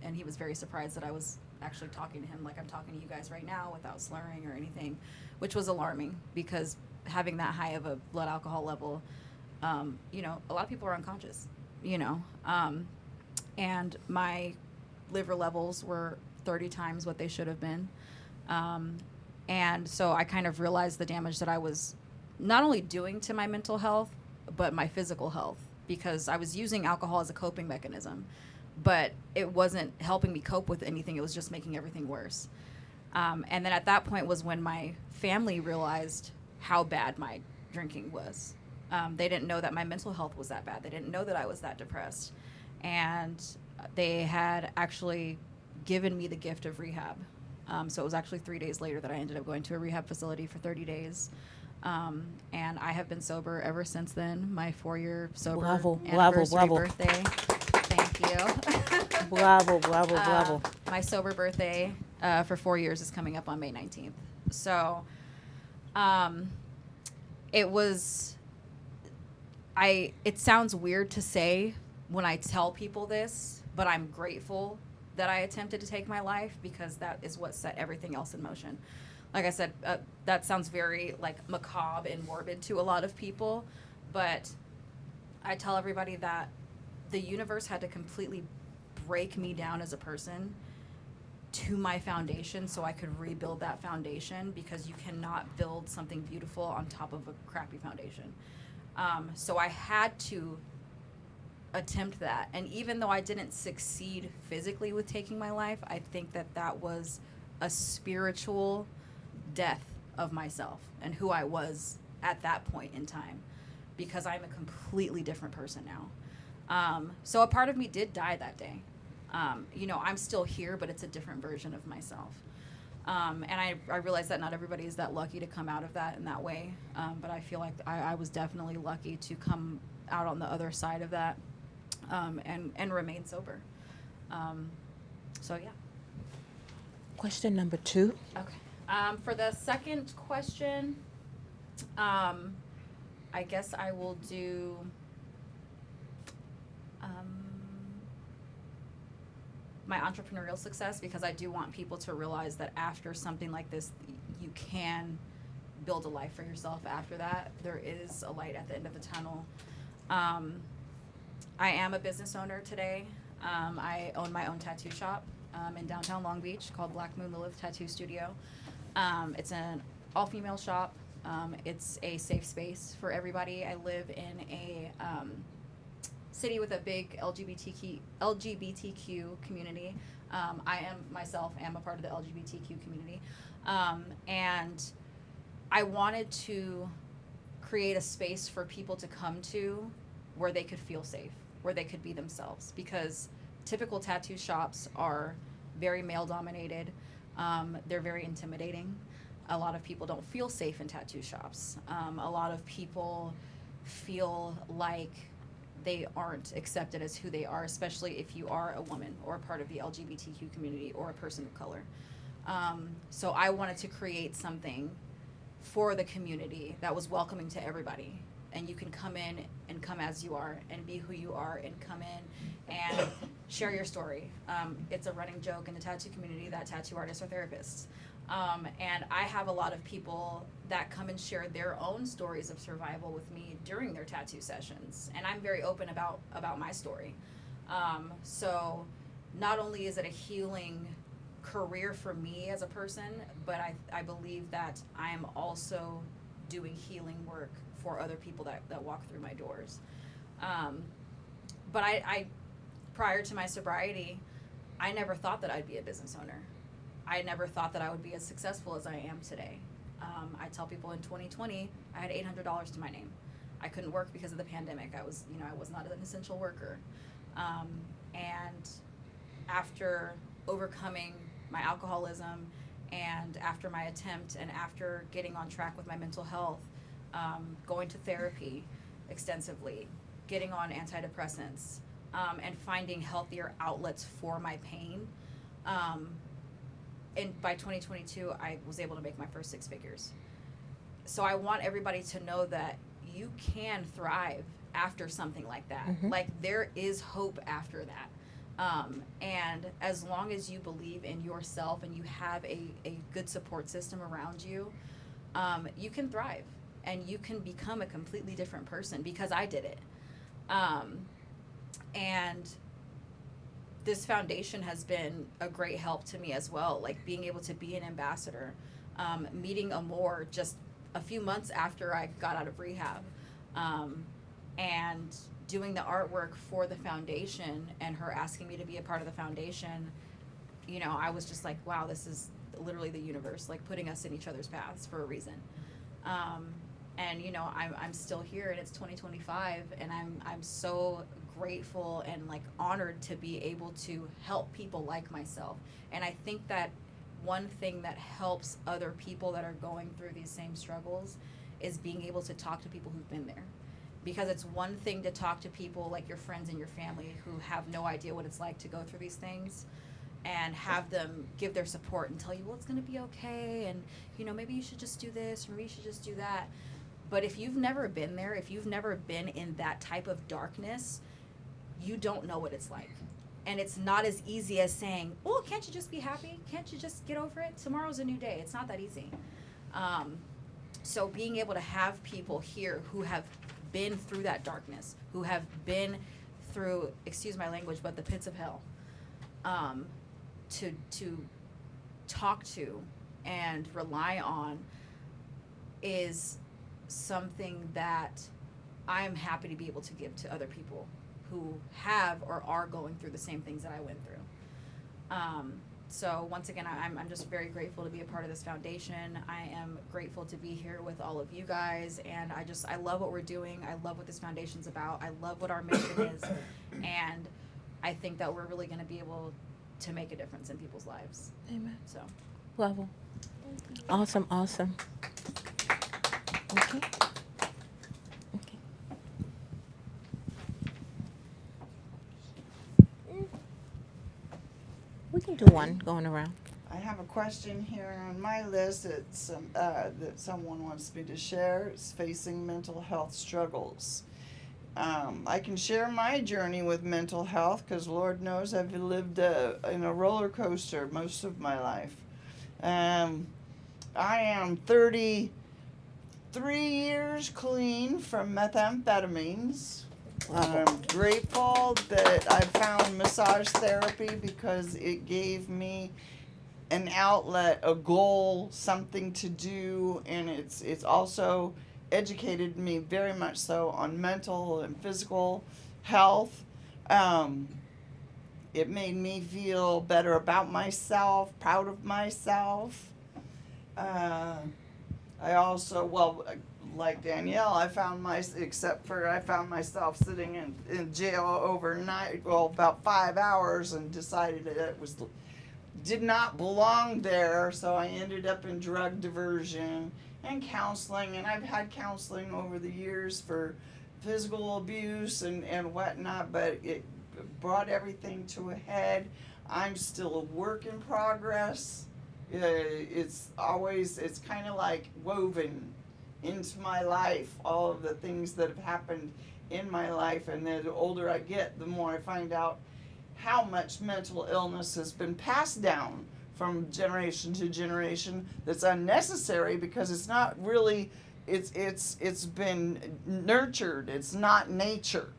And he was very surprised that I was actually talking to him like I'm talking to you guys right now without slurring or anything, which was alarming because having that high of a blood alcohol level, you know, a lot of people are unconscious, you know. And my liver levels were 30 times what they should have been. And so I kind of realized the damage that I was not only doing to my mental health, but my physical health, because I was using alcohol as a coping mechanism, but it wasn't helping me cope with anything. It was just making everything worse. And then at that point was when my family realized how bad my drinking was. They didn't know that my mental health was that bad. They didn't know that I was that depressed. And they had actually given me the gift of rehab. So it was actually 3 days later that I ended up going to a rehab facility for 30 days. And I have been sober ever since then. My 4-year sober anniversary birthday. Thank you. Bravo. My sober birthday for 4 years is coming up on May 19th. So it sounds weird to say when I tell people this, but I'm grateful that I attempted to take my life because that is what set everything else in motion. Like I said, that sounds very like macabre and morbid to a lot of people, but I tell everybody that the universe had to completely break me down as a person to my foundation so I could rebuild that foundation, because you cannot build something beautiful on top of a crappy foundation. So I had to attempt that. And even though I didn't succeed physically with taking my life, I think that was a spiritual death of myself and who I was at that point in time, because I'm a completely different person now. So a part of me did die that day. You know, I'm still here, but it's a different version of myself. And I realize that not everybody is that lucky to come out of that in that way. But I feel like I was definitely lucky to come out on the other side of that, and remain sober. So yeah. Question number 2. Okay. For the second question, I guess I will do my entrepreneurial success, because I do want people to realize that after something like this, you can build a life for yourself after that. There is a light at the end of the tunnel. I am a business owner today. I own my own tattoo shop in downtown Long Beach called Black Moon Lilith Tattoo Studio. It's an all-female shop. It's a safe space for everybody. I live in a city with a big LGBTQ community. I myself am a part of the LGBTQ community. And I wanted to create a space for people to come to where they could feel safe, where they could be themselves, because typical tattoo shops are very male dominated. They're very intimidating. A lot of people don't feel safe in tattoo shops. A lot of people feel like they aren't accepted as who they are, especially if you are a woman or a part of the LGBTQ community or a person of color. So I wanted to create something for the community that was welcoming to everybody. And you can come in and come as you are and be who you are and come in and share your story. It's a running joke in the tattoo community that tattoo artists are therapists. And I have a lot of people that come and share their own stories of survival with me during their tattoo sessions. And I'm very open about my story. So not only is it a healing career for me as a person, but I believe that I am also doing healing work for other people that walk through my doors. But I prior to my sobriety, I never thought that I'd be a business owner. I never thought that I would be as successful as I am today. I tell people in 2020, I had $800 to my name. I couldn't work because of the pandemic. I was not an essential worker. And after overcoming my alcoholism, and after my attempt, and after getting on track with my mental health, going to therapy extensively, getting on antidepressants, and finding healthier outlets for my pain, and by 2022, I was able to make my first 6 figures. So I want everybody to know that you can thrive after something like that. Like, there is hope after that. And as long as you believe in yourself and you have a good support system around you, you can thrive and you can become a completely different person, because I did it. And this foundation has been a great help to me as well, like being able to be an ambassador, meeting Amor just a few months after I got out of rehab, and doing the artwork for the foundation, and her asking me to be a part of the foundation. You know, I was just like, wow, this is literally the universe, like, putting us in each other's paths for a reason. And you know, I'm still here, and it's 2025, and I'm so grateful and like honored to be able to help people like myself. And I think that one thing that helps other people that are going through these same struggles is being able to talk to people who've been there. Because it's one thing to talk to people like your friends and your family who have no idea what it's like to go through these things, and have them give their support and tell you, well, it's going to be okay, and you know, maybe you should just do this, or maybe you should just do that. But if you've never been there, if you've never been in that type of darkness, you don't know what it's like. And it's not as easy as saying, oh, can't you just be happy? Can't you just get over it? Tomorrow's a new day. It's not that easy. So being able to have people here who have been through that darkness, who have been through, excuse my language, but the pits of hell, to talk to and rely on, is something that I am happy to be able to give to other people who have or are going through the same things that I went through. So once again, I'm just very grateful to be a part of this foundation. I am grateful to be here with all of you guys, and I love what we're doing. I love what this foundation's about. I love what our mission is, and I think that we're really going to be able to make a difference in people's lives. Amen. So, Level. Awesome, awesome. Okay. Okay. We can do one going around. I have a question here on my list that someone wants me to share. It's facing mental health struggles. I can share my journey with mental health, because Lord knows I've lived in a roller coaster most of my life. I am 33 years clean from methamphetamines. I'm grateful that I found massage therapy, because it gave me an outlet, a goal, something to do, and it's also educated me very much so on mental and physical health. It made me feel better about myself, proud of myself. I also, well, like Danielle, I found myself sitting in jail overnight, well, about 5 hours, and decided that it did not belong there. So I ended up in drug diversion and counseling, and I've had counseling over the years for physical abuse and whatnot, but it brought everything to a head. I'm still a work in progress. It's kind of like woven into my life, all of the things that have happened in my life, and the older I get, the more I find out how much mental illness has been passed down from generation to generation that's unnecessary, because it's not really, it's been nurtured. It's not nature.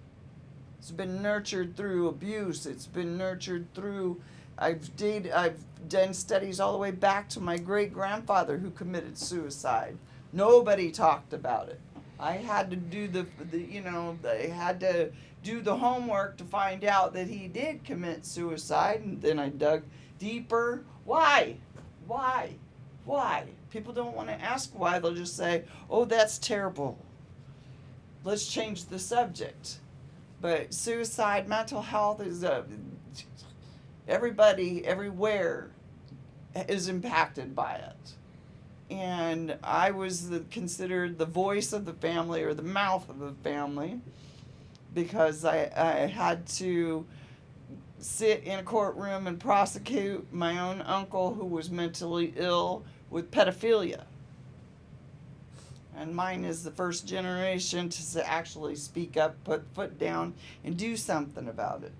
It's been nurtured through abuse. It's been nurtured through, I've done studies all the way back to my great grandfather who committed suicide. Nobody talked about it. I had to do I had to do the homework to find out that he did commit suicide, and then I dug deeper. Why? People don't want to ask why. They'll just say, oh, that's terrible. Let's change the subject. But suicide, mental health is everybody, everywhere is impacted by it. And I was considered the voice of the family, or the mouth of the family, because I had to sit in a courtroom and prosecute my own uncle who was mentally ill with pedophilia. And mine is the first generation to actually speak up, put foot down, and do something about it.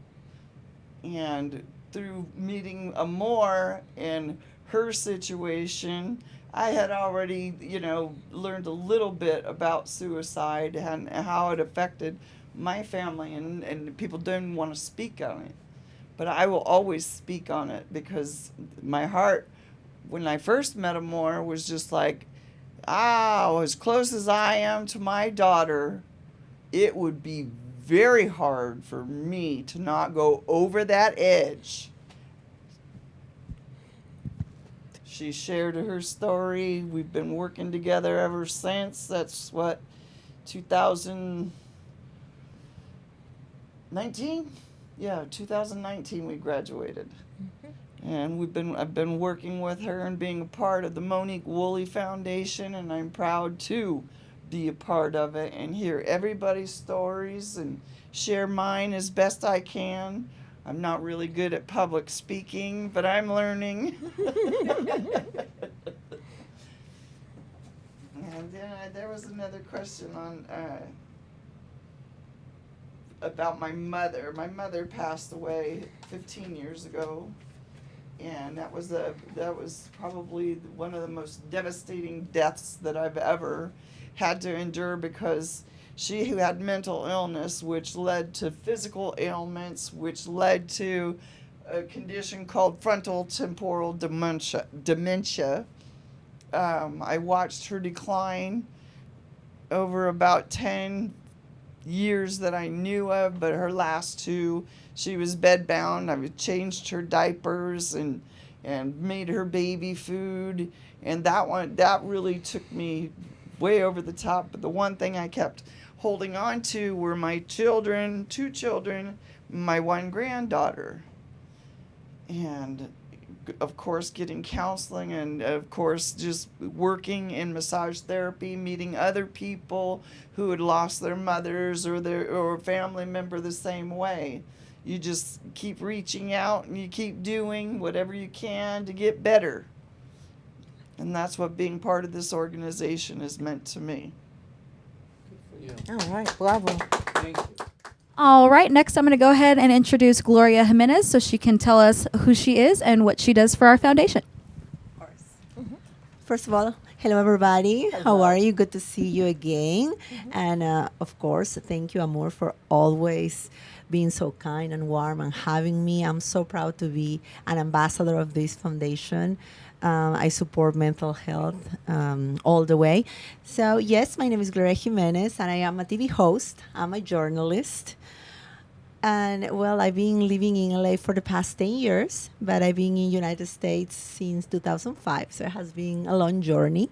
And through meeting Amor and her situation, I had already, learned a little bit about suicide and how it affected my family, and people didn't want to speak on it. But I will always speak on it because my heart, when I first met Amor, was just like, as close as I am to my daughter, it would be very hard for me to not go over that edge. She shared her story. We've been working together ever since. That's 2019? Yeah, 2019 we graduated. And I've been working with her and being a part of the Monique Woolley Foundation, and I'm proud to be a part of it and hear everybody's stories and share mine as best I can. I'm not really good at public speaking, but I'm learning. And then there was another question on about my mother. My mother passed away 15 years ago. And that was probably one of the most devastating deaths that I've ever had to endure, because she had mental illness, which led to physical ailments, which led to a condition called frontal temporal dementia. I watched her decline over about 10 years that I knew of, but her last 2, she was bedbound. I changed her diapers and made her baby food, and that really took me way over the top. But the one thing I kept holding on to were my children, 2 children, my 1 granddaughter, and of course getting counseling, and of course just working in massage therapy, meeting other people who had lost their mothers or family member the same way. You just keep reaching out and you keep doing whatever you can to get better. And that's what being part of this organization has meant to me. Good for you. All right, bravo. Thank you. All right, next I'm going to go ahead and introduce Gloria Jimenez so she can tell us who she is and what she does for our foundation. First of all, hello everybody. How are you? Good to see you again. And of course, thank you, Amor, for always being so kind and warm and having me. I'm so proud to be an ambassador of this foundation. I support mental health all the way. So yes, my name is Gloria Jimenez, and I am a TV host. I'm a journalist. And well, I've been living in LA for the past 10 years, but I've been in United States since 2005. So it has been a long journey.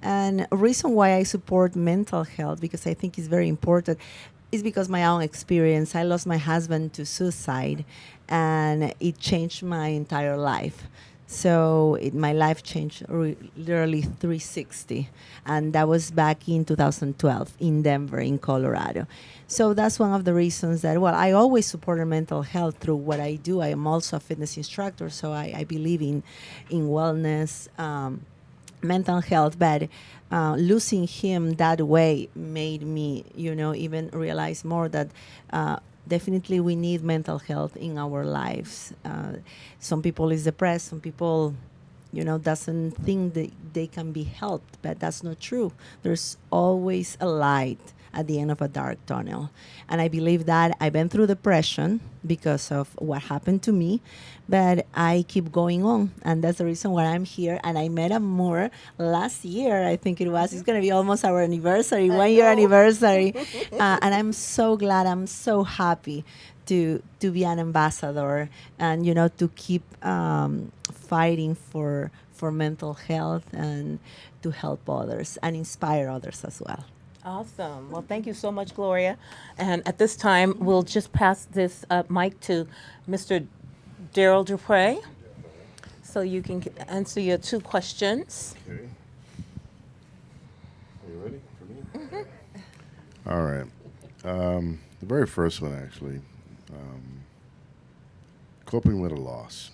And a reason why I support mental health, because I think it's very important, is because my own experience. I lost my husband to suicide, and it changed my entire life. So my life changed literally 360. And that was back in 2012 in Denver, in Colorado. So that's one of the reasons that, well, I always supported mental health through what I do. I am also a fitness instructor, so I believe in wellness, mental health. But losing him that way made me, even realize more that definitely we need mental health in our lives. Some people is depressed. Some people, doesn't think that they can be helped, but that's not true. There's always a light at the end of a dark tunnel. And I believe that I've been through depression because of what happened to me, but I keep going on. And that's the reason why I'm here. And I met Amor last year, I think it was. It's going to be almost our anniversary, 1 year anniversary. And I'm so glad, I'm so happy to be an ambassador and, to keep fighting for mental health and to help others and inspire others as well. Awesome. Well, thank you so much, Gloria. And at this time, we'll just pass this mic to Mr. Daryl Dupre, so you can answer your 2 questions. Okay. Are you ready for me? All right. The very first one, actually. coping with a loss.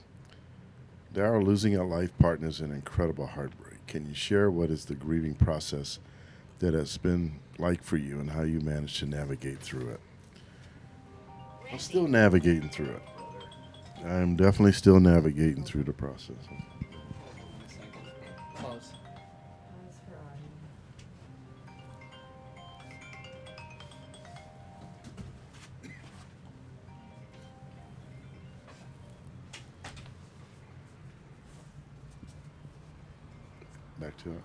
Daryl, losing a life partner is an incredible heartbreak. Can you share what is the grieving process that has been like for you and how you managed to navigate through it? I'm still navigating through it. I'm definitely still navigating through the process. Pause. Back to it.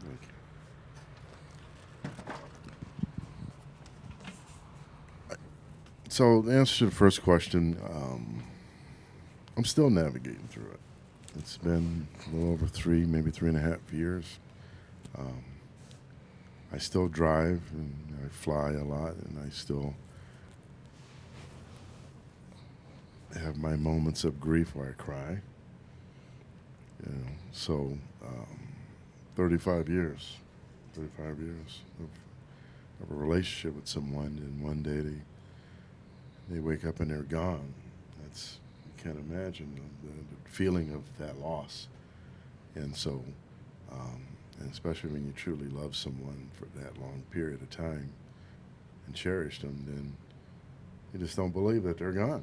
Thank you. So the answer to the first question, I'm still navigating through it. It's been a little over 3, maybe 3.5 years. I still drive and I fly a lot, and I still have my moments of grief where I cry. You know, so 35 years of a relationship with someone, and one day they wake up and they're gone. That's, you can't imagine the feeling of that loss. And so, and especially when you truly love someone for that long period of time and cherish them, then you just don't believe that they're gone.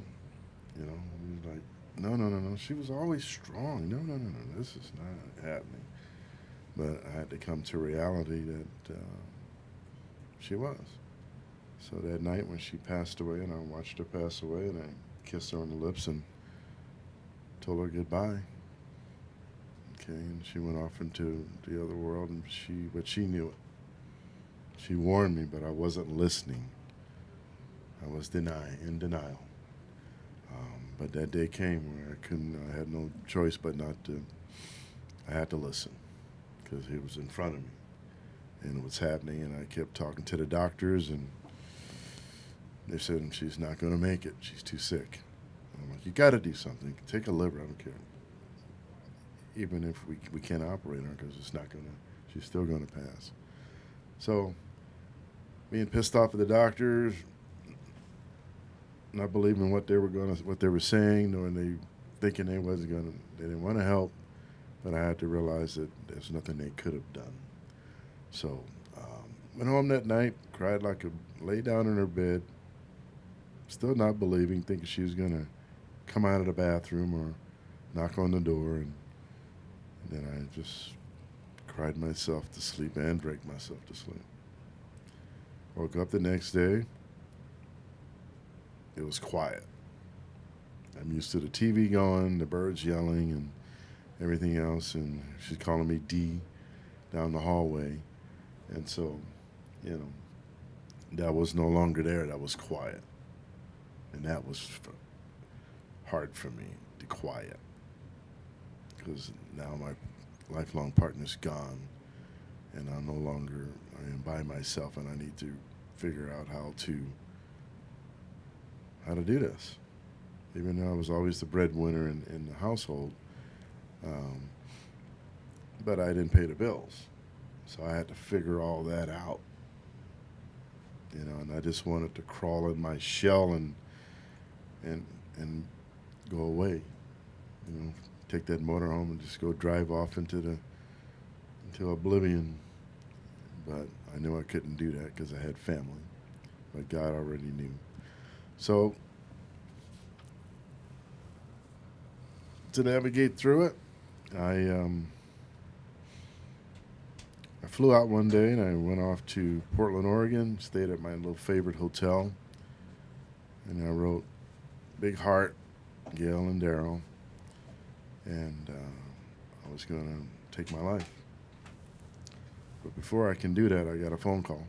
You know, you're like, no, she was always strong. No, this is not happening. But I had to come to reality that she was. So that night when she passed away, and I watched her pass away, and I kissed her on the lips and told her goodbye. Okay, and she went off into the other world, and she knew it. She warned me, but I wasn't listening. I was in denial. But that day came where I had no choice but not to. I had to listen, because he was in front of me, and it was happening, and I kept talking to the doctors, and they said she's not going to make it. She's too sick. And I'm like, you got to do something. Take a liver. I don't care. Even if we can't operate on her, because it's not going to. She's still going to pass. So, being pissed off at the doctors, not believing what they were saying, nor they thinking they didn't want to help, but I had to realize that there's nothing they could have done. So, went home that night, cried lay down in her bed, still not believing, thinking she was gonna come out of the bathroom or knock on the door, and then I just cried myself to sleep and drank myself to sleep. Woke up the next day. It was quiet. I'm used to the TV going, the birds yelling, and everything else, and she's calling me D down the hallway. And so, you know, that was no longer there. That was quiet. And that was hard for me, the quiet. Because now my lifelong partner's gone, and I am by myself, and I need to figure out how to do this. Even though I was always the breadwinner in the household, but I didn't pay the bills. So I had to figure all that out. You know, and I just wanted to crawl in my shell and go away. You know, take that motor home and just go drive off into oblivion. But I knew I couldn't do that because I had family. But God already knew. So, to navigate through it, I flew out one day and I went off to Portland, Oregon, stayed at my little favorite hotel, and I wrote Big Heart, Gail and Daryl, and I was going to take my life. But before I can do that, I got a phone call.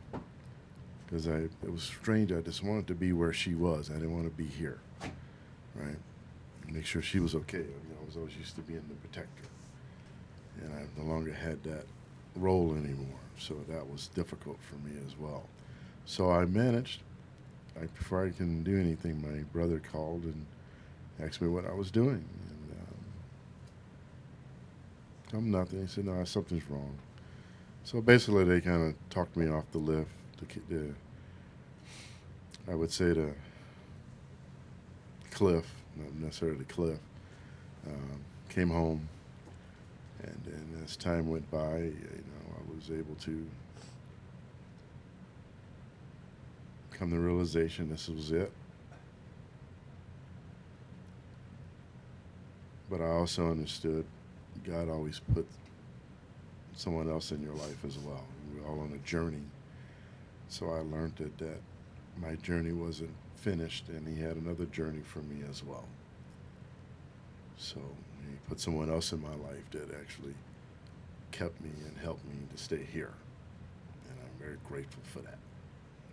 Because it was strange. I just wanted to be where she was. I didn't want to be here, right? Make sure she was okay. I mean, I was always used to being the protector, and I no longer had that role anymore. So that was difficult for me as well. So I managed. Before I can do anything, my brother called and asked me what I was doing. And I'm nothing. He said, no, something's wrong. So basically, they kind of talked me off the lift. I would say to Cliff, not necessarily Cliff, came home, and as time went by, I was able to come to the realization this was it. But I also understood God always put someone else in your life as well. We're all on a journey. So I learned that my journey wasn't finished, and he had another journey for me as well. So he put someone else in my life that actually kept me and helped me to stay here. And I'm very grateful for that.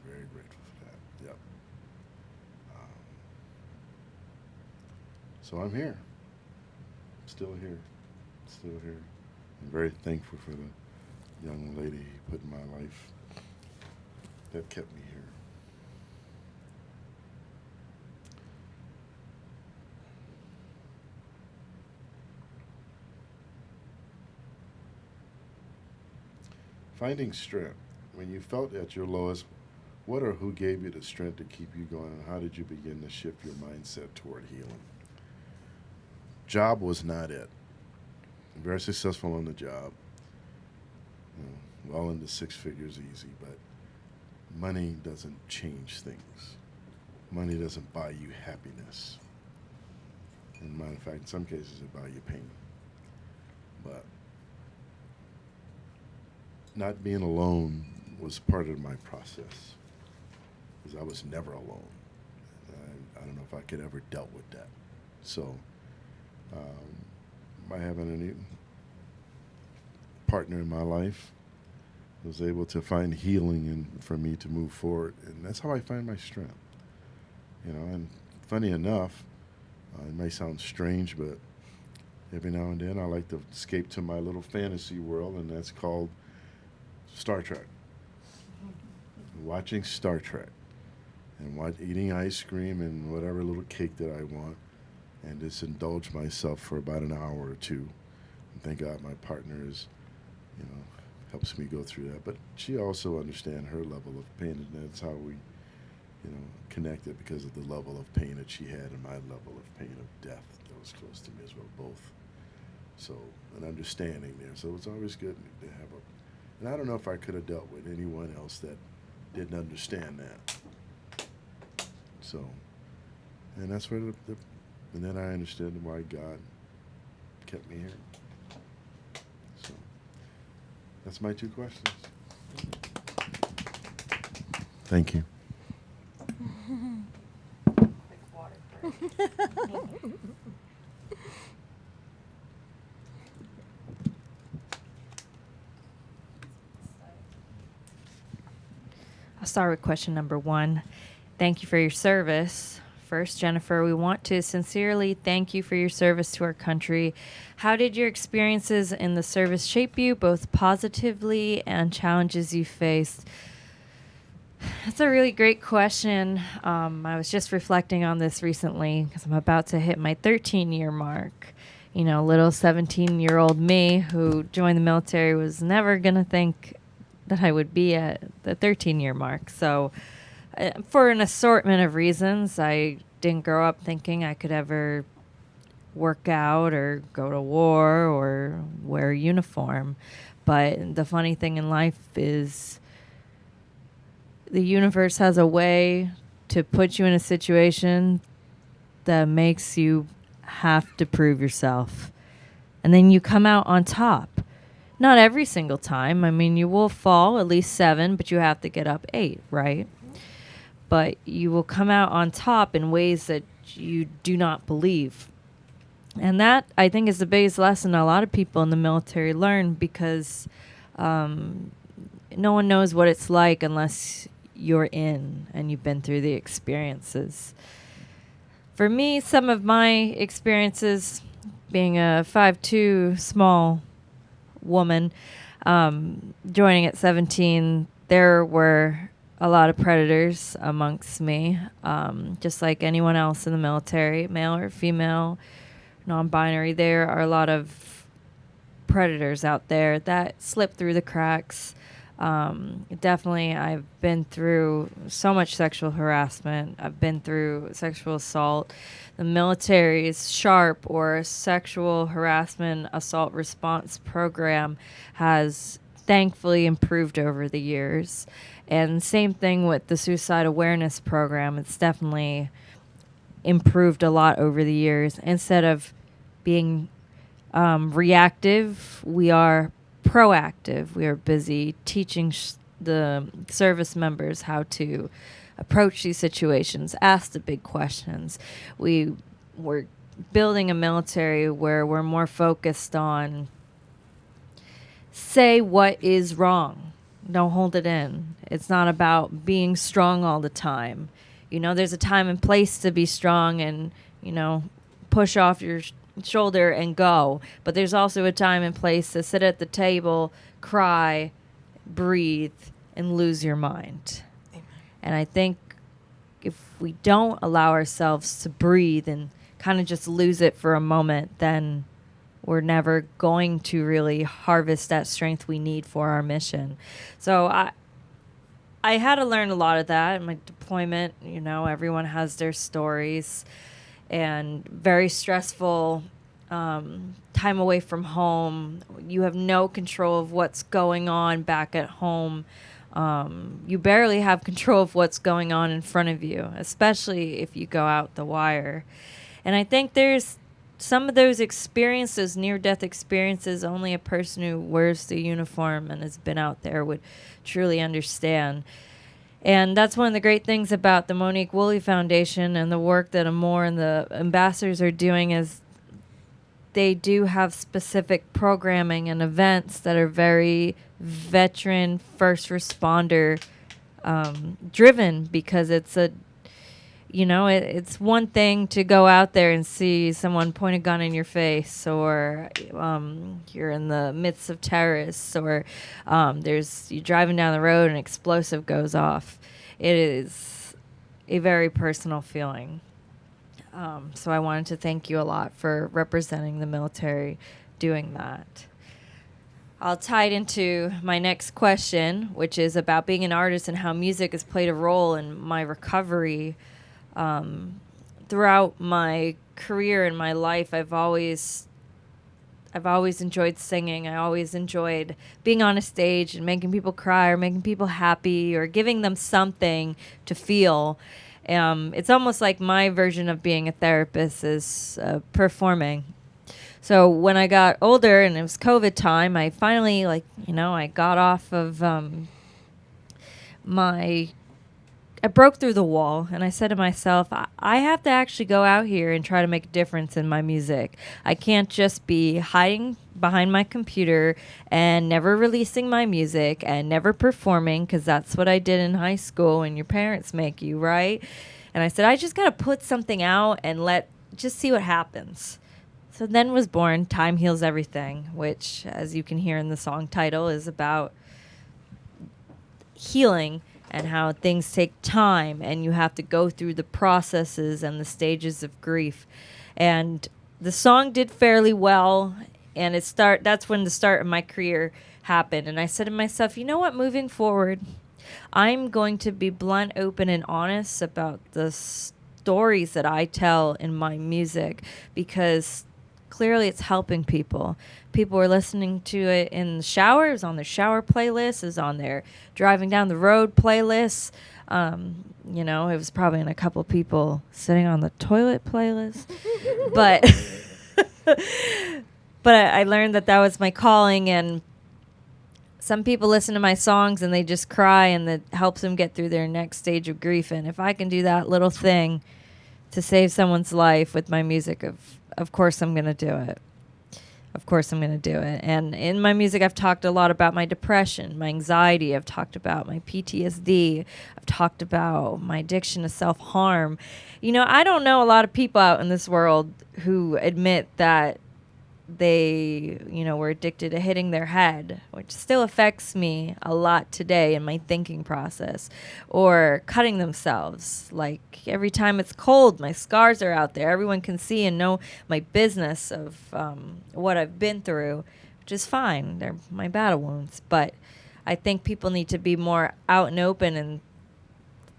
Very grateful for that. Yep. So I'm here. Still here. Still here. I'm very thankful for the young lady he put in my life that kept me here. Finding strength. When you felt at your lowest, what or who gave you the strength to keep you going, and how did you begin to shift your mindset toward healing? Job was not it. Very successful on the job. Well into six figures easy, but money doesn't change things. Money doesn't buy you happiness. And matter of fact, in some cases it buys you pain. But not being alone was part of my process, because I was never alone. I don't know if I could ever dealt with that. So by having a new partner in my life, I was able to find healing and for me to move forward, and that's how I find my strength. And funny enough, it may sound strange, but every now and then I like to escape to my little fantasy world, and that's called Star Trek. Watching Star Trek and eating ice cream and whatever little cake that I want, and just indulge myself for about an hour or two. And thank God my partner is, helps me go through that. But she also understands her level of pain, and that's how we, connected, because of the level of pain that she had and my level of pain of death that was close to me as well, both. So an understanding there. So it's always good to have and I don't know if I could have dealt with anyone else that didn't understand that. So, and that's where and then I understood why God kept me here. So, that's my two questions. Thank you. I'll start with question number 1. Thank you for your service. First, Jennifer, we want to sincerely thank you for your service to our country. How did your experiences in the service shape you, both positively and challenges you faced? That's a really great question. I was just reflecting on this recently because I'm about to hit my 13-year mark. Little 17-year-old me who joined the military was never going to think that I would be at the 13-year mark. So for an assortment of reasons, I didn't grow up thinking I could ever work out or go to war or wear a uniform. But the funny thing in life is the universe has a way to put you in a situation that makes you have to prove yourself. And then you come out on top. Not every single time. I mean, you will fall at least 7, but you have to get up 8, right? But you will come out on top in ways that you do not believe. And that, I think, is the biggest lesson a lot of people in the military learn, because no one knows what it's like unless you're in and you've been through the experiences. For me, some of my experiences, being a 5'2" small woman, joining at 17, there were a lot of predators amongst me, just like anyone else in the military, male or female, non-binary. There are a lot of predators out there that slip through the cracks. Definitely, I've been through so much sexual harassment. I've been through sexual assault. The military's SHARP, or Sexual Harassment Assault Response Program, has thankfully improved over the years. And same thing with the Suicide Awareness Program. It's definitely improved a lot over the years. Instead of being reactive, we are proactive. We are busy teaching the service members how to approach these situations, ask the big questions. We're building a military where we're more focused on say what is wrong. Don't hold it in. It's not about being strong all the time. There's a time and place to be strong and, push off your shoulder and go. But there's also a time and place to sit at the table, cry, breathe, and lose your mind. And I think if we don't allow ourselves to breathe and kind of just lose it for a moment, then we're never going to really harvest that strength we need for our mission. So I had to learn a lot of that in my deployment. Everyone has their stories, and very stressful time away from home. You have no control of what's going on back at home. You barely have control of what's going on in front of you, especially if you go out the wire. And I think there's some of those experiences, near-death experiences, only a person who wears the uniform and has been out there would truly understand. And that's one of the great things about the Monique Woolley Foundation and the work that Amor and the ambassadors are doing is they do have specific programming and events that are very veteran, first responder driven, because it's it's one thing to go out there and see someone point a gun in your face, or you're in the midst of terrorists, or you're driving down the road and an explosive goes off. It is a very personal feeling. So I wanted to thank you a lot for representing the military doing that. I'll tie it into my next question, which is about being an artist and how music has played a role in my recovery. Throughout my career and my life, I've always enjoyed singing. I always enjoyed being on a stage and making people cry or making people happy or giving them something to feel. It's almost like my version of being a therapist is performing. So when I got older and it was COVID time, I finally, I got off of I broke through the wall, and I said to myself, I have to actually go out here and try to make a difference in my music. I can't just be hiding behind my computer and never releasing my music and never performing, because that's what I did in high school and your parents make you, right? And I said, I just got to put something out and just see what happens. So then was born Time Heals Everything, which, as you can hear in the song title, is about healing and how things take time and you have to go through the processes and the stages of grief. And the song did fairly well, and that's when the start of my career happened. And I said to myself, you know what, moving forward, I'm going to be blunt, open, and honest about the stories that I tell in my music, because clearly it's helping people. People are listening to it in the showers, on their shower playlists, is on their driving down the road playlists. It was probably in a couple people sitting on the toilet playlist. but I learned that was my calling, and some people listen to my songs and they just cry, and that helps them get through their next stage of grief. And if I can do that little thing to save someone's life with my music, of course I'm going to do it. Of course I'm going to do it. And in my music, I've talked a lot about my depression, my anxiety. I've talked about my PTSD. I've talked about my addiction to self-harm. I don't know a lot of people out in this world who admit that they, were addicted to hitting their head, which still affects me a lot today in my thinking process, or cutting themselves. Like every time it's cold, my scars are out there. Everyone can see and know my business of what I've been through, which is fine. They're my battle wounds. But I think people need to be more out and open and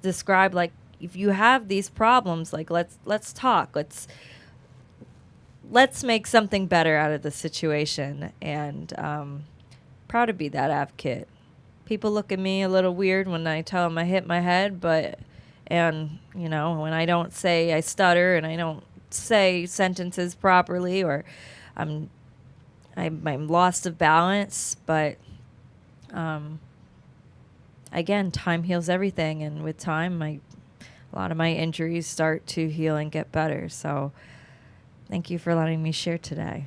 describe, like, if you have these problems, like, let's talk. Let's make something better out of the situation. And proud to be that advocate. People look at me a little weird when I tell them I hit my head, and when I don't say, I stutter and I don't say sentences properly, or I'm lost of balance. But again, time heals everything, and with time, a lot of my injuries start to heal and get better. So thank you for letting me share today.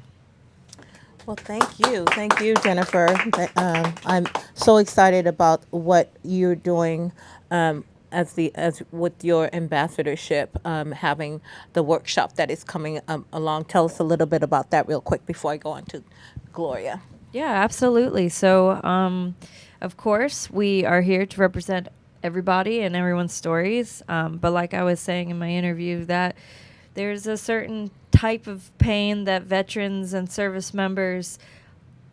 Well, thank you, Jennifer. I'm so excited about what you're doing as with your ambassadorship, having the workshop that is coming along. Tell us a little bit about that real quick before I go on to Gloria. Yeah, absolutely. So, of course, we are here to represent everybody and everyone's stories. But like I was saying in my interview, that there's a certain type of pain that veterans and service members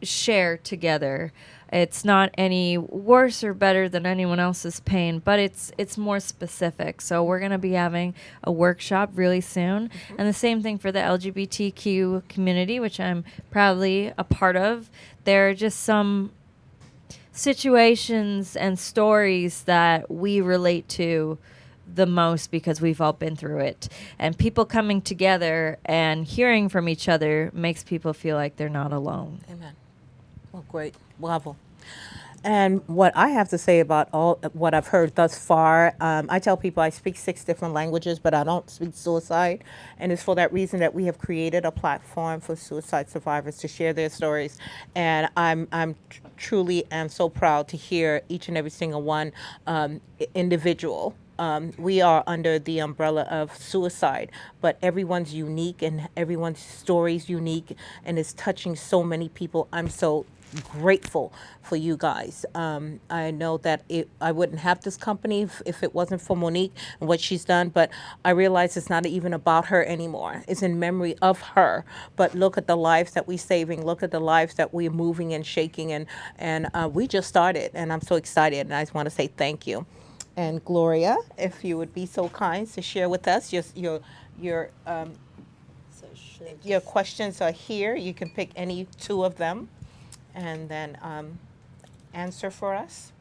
share together. It's not any worse or better than anyone else's pain, but it's more specific. So we're going to be having a workshop really soon. And the same thing for the LGBTQ community, which I'm proudly a part of. There are just some situations and stories that we relate to the most because we've all been through it. And people coming together and hearing from each other makes people feel like they're not alone. Amen. Well, great. Bravo. And what I have to say about all what I've heard thus far, I tell people I speak 6 different languages, but I don't speak suicide. And it's for that reason that we have created a platform for suicide survivors to share their stories. And I'm truly am so proud to hear each and every single one individual. We are under the umbrella of suicide, but everyone's unique and everyone's story is unique and is touching so many people. I'm so grateful for you guys. I know that I wouldn't have this company if it wasn't for Monique and what she's done, but I realize it's not even about her anymore. It's in memory of her. But look at the lives that we're saving. Look at the lives that we're moving and shaking. And we just started, and I'm so excited. And I just want to say thank you. And Gloria, if you would be so kind to share with us your questions are here. You can pick any 2 of them, and then answer for us.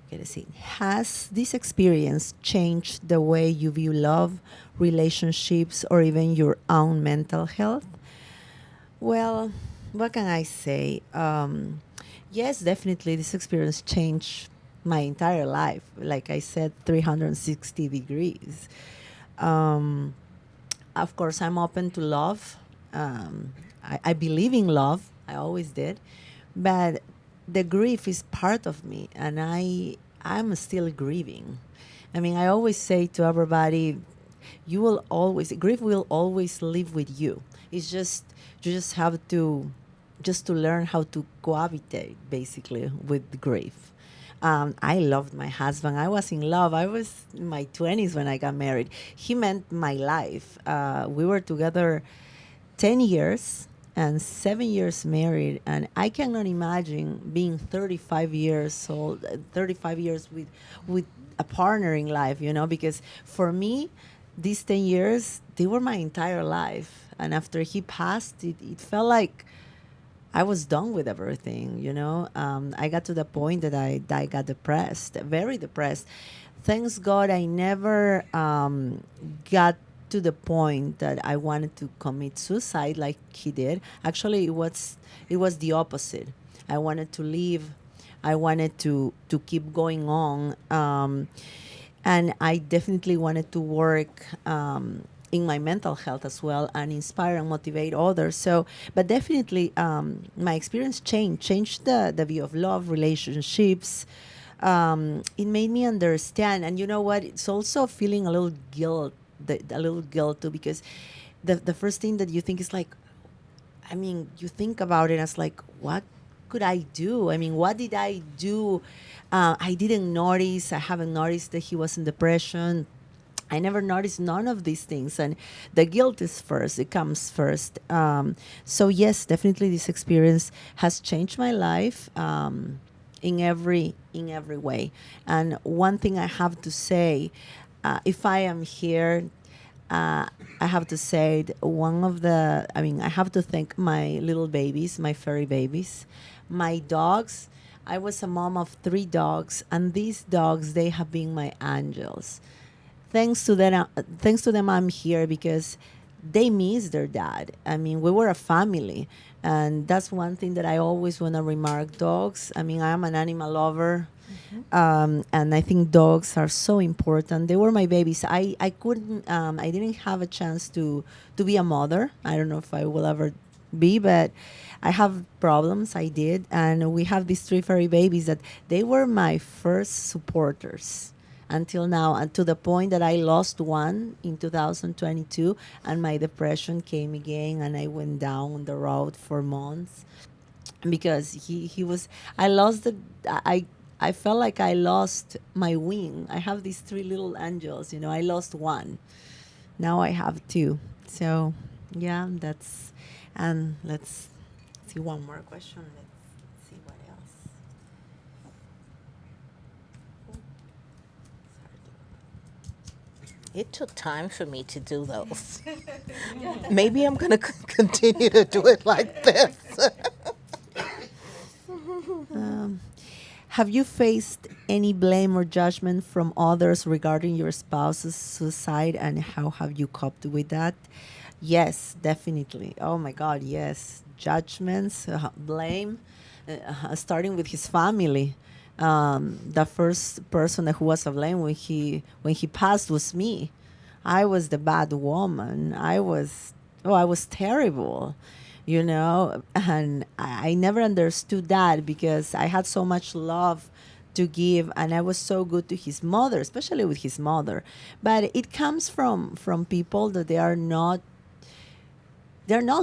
Okay, let's see. Has this experience changed the way you view love, relationships, or even your own mental health? Well, what can I say? Yes, definitely, this experience changed my entire life. Like I said, 360 degrees. Of course, I'm open to love. I believe in love. I always did. But the grief is part of me, and I'm still grieving. I mean, I always say to everybody, grief will always live with you. It's just, you just have to learn how to cohabitate, basically, with grief. I loved my husband. I was in love. I was in my 20s when I got married. He meant my life. We were together 10 years and 7 years married. And I cannot imagine being 35 years old, 35 years with a partner in life, because for me, these 10 years, they were my entire life. And after he passed, it felt like I was done with everything, I got to the point that I got depressed, very depressed. Thanks God I never got to the point that I wanted to commit suicide like he did. Actually, it was the opposite. I wanted to leave. I wanted to keep going on. And I definitely wanted to work in my mental health as well and inspire and motivate others. So, but definitely my experience changed the view of love, relationships. It made me understand. And you know what? It's also feeling a little guilt too, because the first thing that you think is like, you think about it as like, what could I do? I mean, what did I do? I didn't notice. I haven't noticed that he was in depression. I never noticed none of these things, and the guilt is first. It comes first. So yes, definitely, this experience has changed my life in every way. And one thing I have to say, if I am here, I have to say that I have to thank my little babies, my furry babies, my dogs. I was a mom of 3 dogs, and these dogs, they have been my angels. Thanks to them, I'm here because they miss their dad. I mean, we were a family, and that's one thing that I always want to remark. Dogs. I mean, I am an animal lover, and I think dogs are so important. They were my babies. I couldn't. I didn't have a chance to be a mother. I don't know if I will ever be, but I have problems. I did, and we have these 3 furry babies that they were my first supporters until now, and to the point that I lost one in 2022, and my depression came again, and I went down the road for months because he was. I lost the. I felt like I lost my wing. I have these 3 little angels. I lost one. Now I have 2. So yeah, that's. And let's see one more question. Let's see what else. It took time for me to do those. Maybe I'm going to continue to do it like this. Have you faced any blame or judgment from others regarding your spouse's suicide, and how have you coped with that? Yes, definitely. Oh my God, yes. Judgments, blame, starting with his family. The first person who was to blame when he passed was me. I was the bad woman. I was terrible, and I never understood that because I had so much love to give, and I was so good to his mother, especially with his mother. But it comes from people that they're not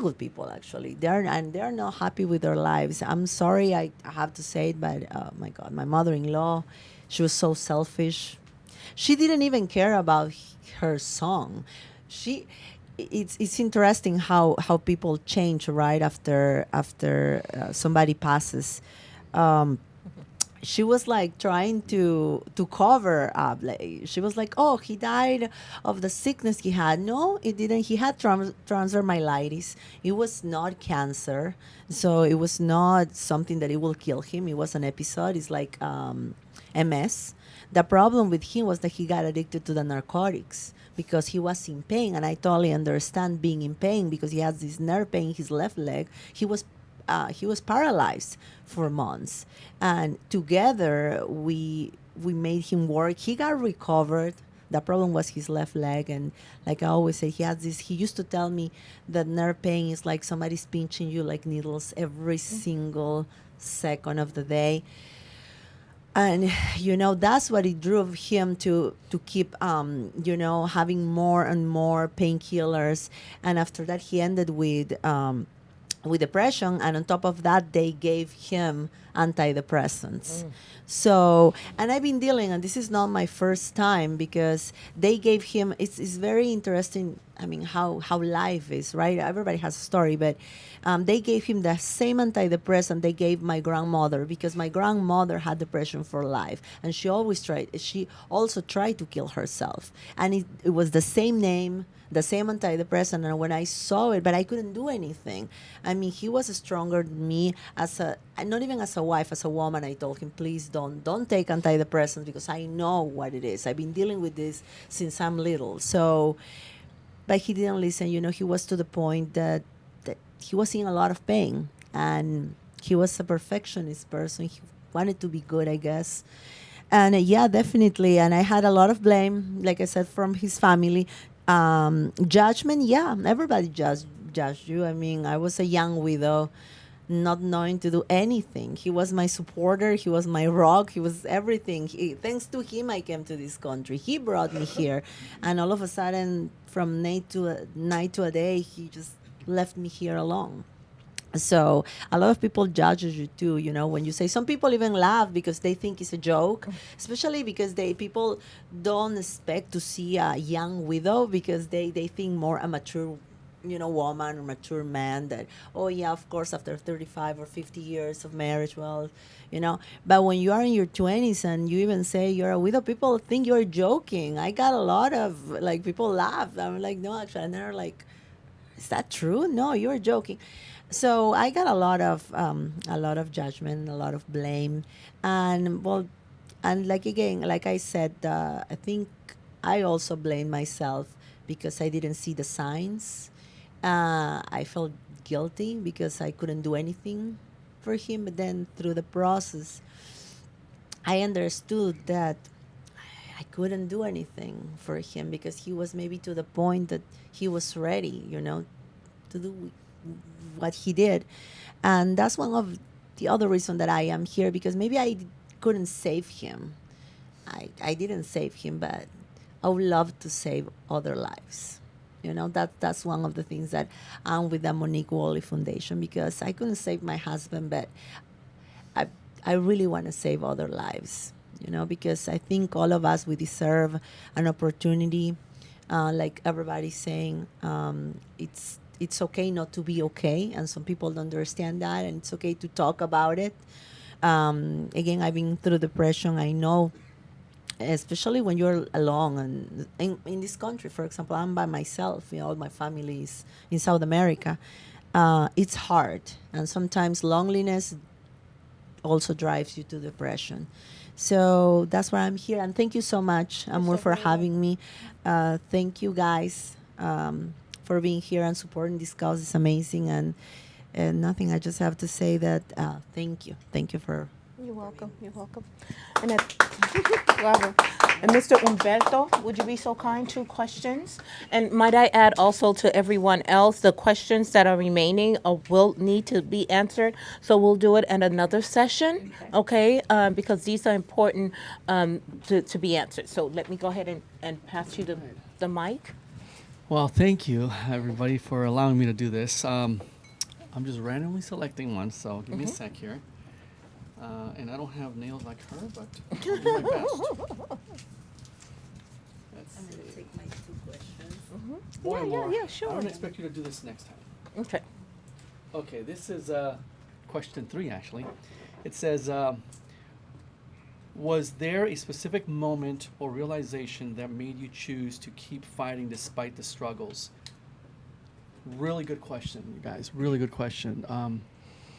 good people, actually. They're not happy with their lives. I'm sorry, I have to say it, but oh my God, my mother-in-law, she was so selfish. She didn't even care about her son. It's interesting how people change right after somebody passes. She was like trying to cover up. Like, she was like, "Oh, he died of the sickness he had." No, it didn't. He had transfer myelitis. It was not cancer, so it was not something that it will kill him. It was an episode. It's like MS. The problem with him was that he got addicted to the narcotics because he was in pain, and I totally understand being in pain because he has this nerve pain in his left leg. He was paralyzed for months, and together we made him work. He got recovered. The problem was his left leg, and like I always say, he used to tell me that nerve pain is like somebody's pinching you like needles every single second of the day. And that's what it drove him to keep having more and more painkillers. And after that, he ended with depression, and on top of that, they gave him antidepressants. So, and I've been dealing, and this is not my first time, because they gave him, it's very interesting, I mean, how life is, right? Everybody has a story, but they gave him the same antidepressant they gave my grandmother, because my grandmother had depression for life, and she also tried to kill herself. And it was the same name, the same antidepressant, and when I saw it, but I couldn't do anything. I mean, he was stronger than me not even as a wife, as a woman. I told him, please don't take antidepressants because I know what it is. I've been dealing with this since I'm little. So, but he didn't listen. He was to the point that he was in a lot of pain, and he was a perfectionist person. He wanted to be good, I guess. And yeah, definitely. And I had a lot of blame, like I said, from his family. Judgment, yeah, everybody judged you. I mean, I was a young widow, not knowing to do anything. He was my supporter. He was my rock. He was everything. Thanks to him, I came to this country. He brought me here, and all of a sudden, from night to a day, he just left me here alone. So a lot of people judges you too, when you say, some people even laugh because they think it's a joke, especially because people don't expect to see a young widow, because they think more a mature woman or mature man, that, oh yeah, of course, after 35 or 50 years of marriage, well, but when you are in your 20s and you even say you're a widow, people think you're joking. I got a lot of, like, people laugh. I'm like, no, actually. And they're like, is that true? No, you're joking. So I got a lot of judgment, a lot of blame, and well, and like, again, like I said, I think I also blame myself because I didn't see the signs. I felt guilty because I couldn't do anything for him. But then through the process, I understood that I couldn't do anything for him because he was maybe to the point that he was ready, to do what he did. And that's one of the other reason that I am here, because maybe I couldn't save him. I didn't save him, but I would love to save other lives. That's one of the things that I'm with the Monique Woolley Foundation, because I couldn't save my husband, but I, I really want to save other lives, because I think all of us, we deserve an opportunity. Like everybody's saying, it's okay not to be okay, and some people don't understand that, and it's okay to talk about it. Again, I've been through depression. I know, especially when you're alone, and in this country, for example, I'm by myself. All my family is in South America. It's hard, and sometimes loneliness also drives you to depression. So that's why I'm here, and thank you so much, Amor, for having me. Thank you guys for being here and supporting this cause. It's amazing, and nothing. I just have to say that thank you for. You're welcome. You're welcome. And Robert. And Mr. Umberto, would you be so kind? 2 questions. And might I add also to everyone else, the questions that are remaining will need to be answered. So we'll do it at another session, okay? Because these are important to be answered. So let me go ahead and pass you the mic. Well, thank you, everybody, for allowing me to do this. I'm just randomly selecting one, so give me a sec here. And I don't have nails like her, but I'll do my best. Let's see. Take my 2 questions. More and more. Yeah, sure. I don't expect you to do this next time. Okay. Okay, this is question 3, actually. It says, was there a specific moment or realization that made you choose to keep fighting despite the struggles? Really good question, you guys. Really good question.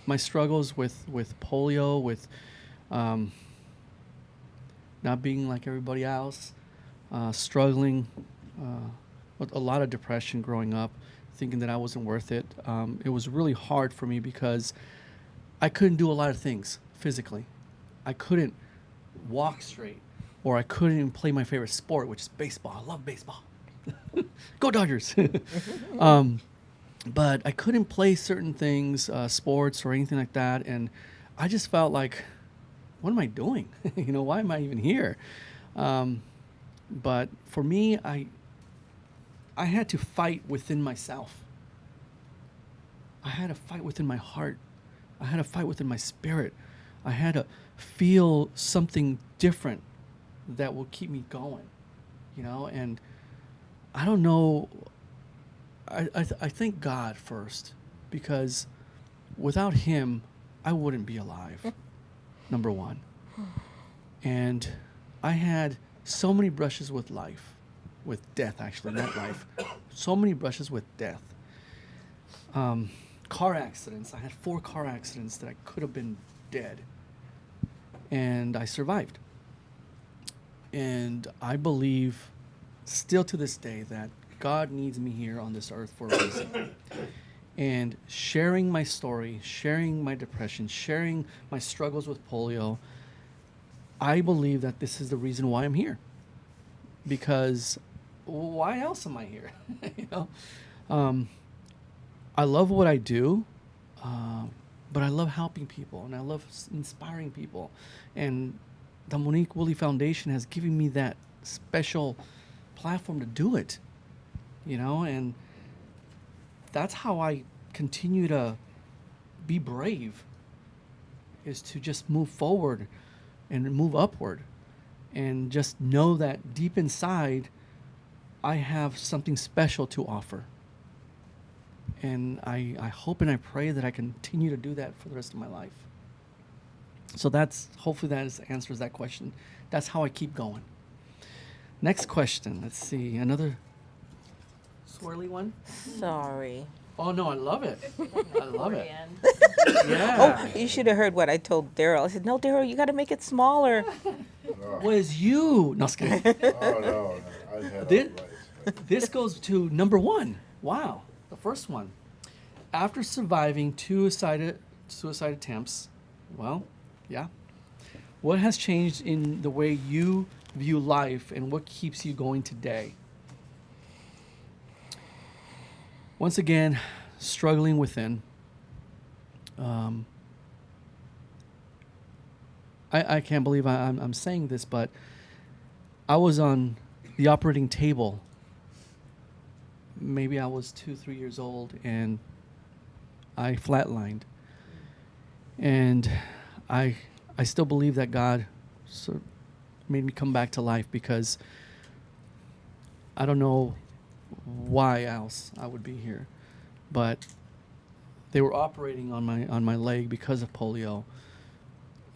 My struggles with polio, with not being like everybody else, struggling with a lot of depression growing up, thinking that I wasn't worth it. It was really hard for me because I couldn't do a lot of things physically. I couldn't walk straight, or I couldn't even play my favorite sport, which is baseball. I love baseball. Go Dodgers! But I couldn't play certain things, sports or anything like that, and I just felt like, what am I doing? Why am I even here? But for me, I had to fight within myself. I had to fight within my heart. I had to fight within my spirit. I had to feel something different that will keep me going, and I don't know. I thank God first, because without him, I wouldn't be alive, number one. And I had so many brushes with life, with death, actually, not life. So many brushes with death. Car accidents. I had 4 car accidents that I could have been dead. And I survived. And I believe still to this day that God needs me here on this earth for a reason. And sharing my story, sharing my depression, sharing my struggles with polio, I believe that this is the reason why I'm here. Because why else am I here? I love what I do, but I love helping people, and I love inspiring people. And the Monique Woolley Foundation has given me that special platform to do it. And that's how I continue to be brave, is to just move forward and move upward, and just know that deep inside I have something special to offer. And I hope and I pray that I continue to do that for the rest of my life. So hopefully that answers that question. That's how I keep going. Next question. Let's see. Another swirly one. Sorry. Oh no, I love it. I love it. Oh, Yeah. you should have heard what I told Daryl. I said, no, Daryl, you got to make it smaller. Was you? No, just kidding. Oh, no, I had This, right. this goes to number 1. Wow, the first one. After surviving 2 suicide attempts, well, yeah. What has changed in the way you view life, and what keeps you going today? Once again, struggling within. I can't believe I'm saying this, but I was on the operating table. Maybe I was 2-3 years old, and I flatlined. And I still believe that God sort of made me come back to life, because I don't know why else I would be here, but they were operating on my leg because of polio,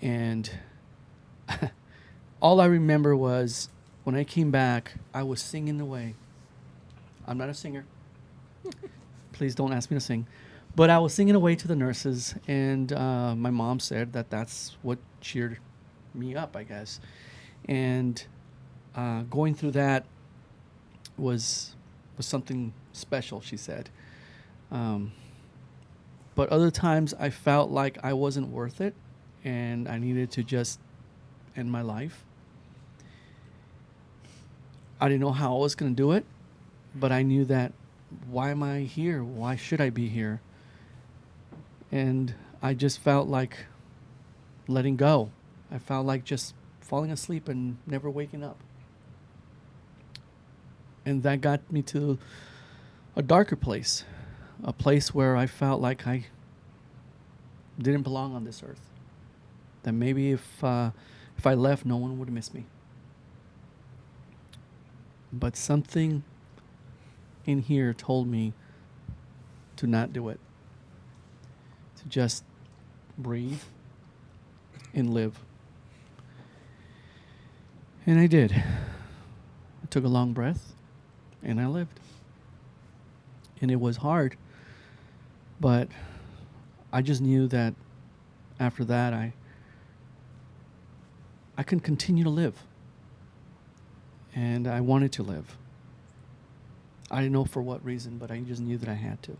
and all I remember was when I came back, I was singing away. I'm not a singer. Please don't ask me to sing. But I was singing away to the nurses, and my mom said that that's what cheered me up, I guess. And going through that was something special, she said. But other times I felt like I wasn't worth it, and I needed to just end my life. I didn't know how I was going to do it, but I knew that, why am I here? Why should I be here? And I just felt like letting go. I felt like just falling asleep and never waking up. And that got me to a darker place, a place where I felt like I didn't belong on this earth. That maybe if I left, no one would miss me. But something in here told me to not do it, to just breathe and live. And I did. I took a long breath and I lived. And it was hard, but I just knew that after that I can continue to live. And I wanted to live. I didn't know for what reason, but I just knew that I had to.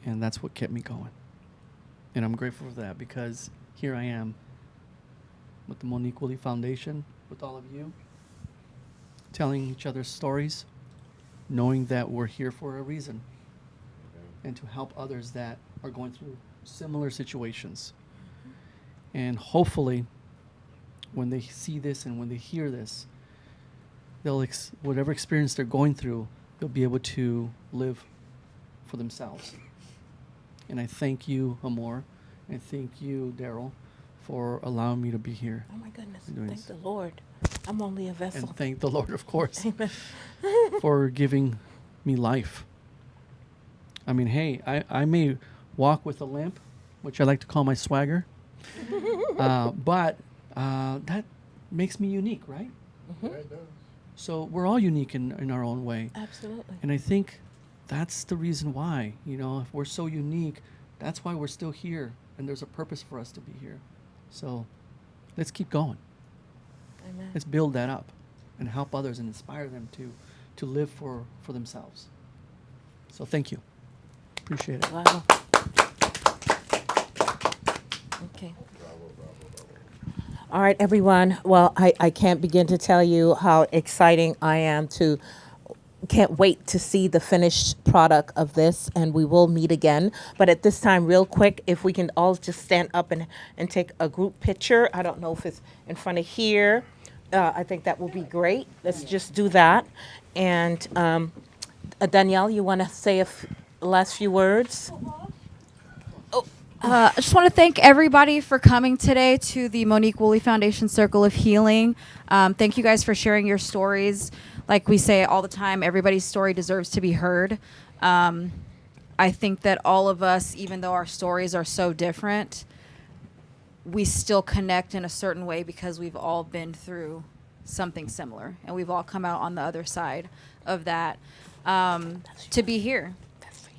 And that's what kept me going. And I'm grateful for that, because here I am with the Monique Woolley Foundation, with all of you, telling each other stories, knowing that we're here for a reason, and to help others that are going through similar situations. And hopefully, when they see this and when they hear this, they'll whatever experience they're going through, they'll be able to live for themselves. And I thank you, Amor, and thank you, Daryl, for allowing me to be here. Oh my goodness. Doing Thank this. the Lord. I'm only a vessel. And thank the Lord, of course, Amen. for giving me life. I mean, hey, I may walk with a limp, which I like to call my swagger, but that makes me unique, right? Yeah, it does. So we're all unique in our own way. Absolutely. And I think that's the reason why, if we're so unique, that's why we're still here. And there's a purpose for us to be here. So let's keep going. Amen. Let's build that up and help others and inspire them to live for themselves. So thank you. Appreciate it. Wow. Okay. All right, everyone. Well, I can't begin to tell you how exciting I am can't wait to see the finished product of this, and we will meet again. But at this time, real quick, if we can all just stand up and take a group picture. I don't know if it's in front of here. I think that will be great. Let's just do that. And Danielle, you want to say last few words? I just want to thank everybody for coming today to the Monique Woolley Foundation Circle of Healing. Thank you guys for sharing your stories. Like we say all the time, everybody's story deserves to be heard. I think that all of us, even though our stories are so different, we still connect in a certain way because we've all been through something similar, and we've all come out on the other side of that to be here.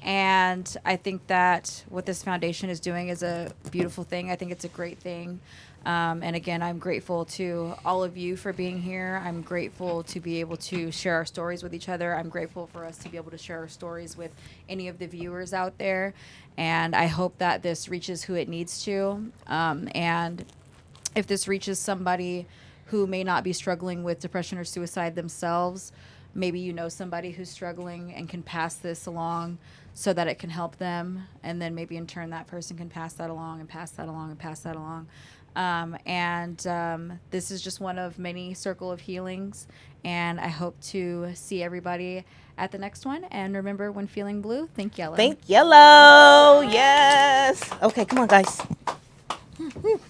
And I think that what this foundation is doing is a beautiful thing. I think it's a great thing. And again, I'm grateful to all of you for being here. I'm grateful to be able to share our stories with each other. I'm grateful for us to be able to share our stories with any of the viewers out there. And I hope that this reaches who it needs to. And if this reaches somebody who may not be struggling with depression or suicide themselves, maybe you know somebody who's struggling and can pass this along so that it can help them. And then maybe in turn that person can pass that along and pass that along and pass that along. This is just one of many Circle of Healings. And I hope to see everybody at the next one. And remember, when feeling blue, think yellow. Think yellow. Yes. Okay, come on, guys. Who?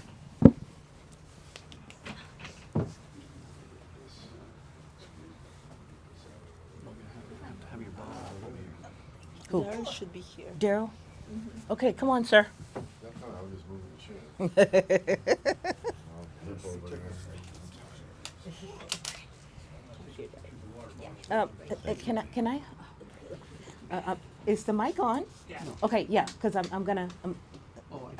Daryl should be here. Daryl? Okay, come on, sir. That's fine, I was just moving the chair. I'll flip over there. Can I? Is the mic on? Yeah. Okay, yeah, because I'm gonna,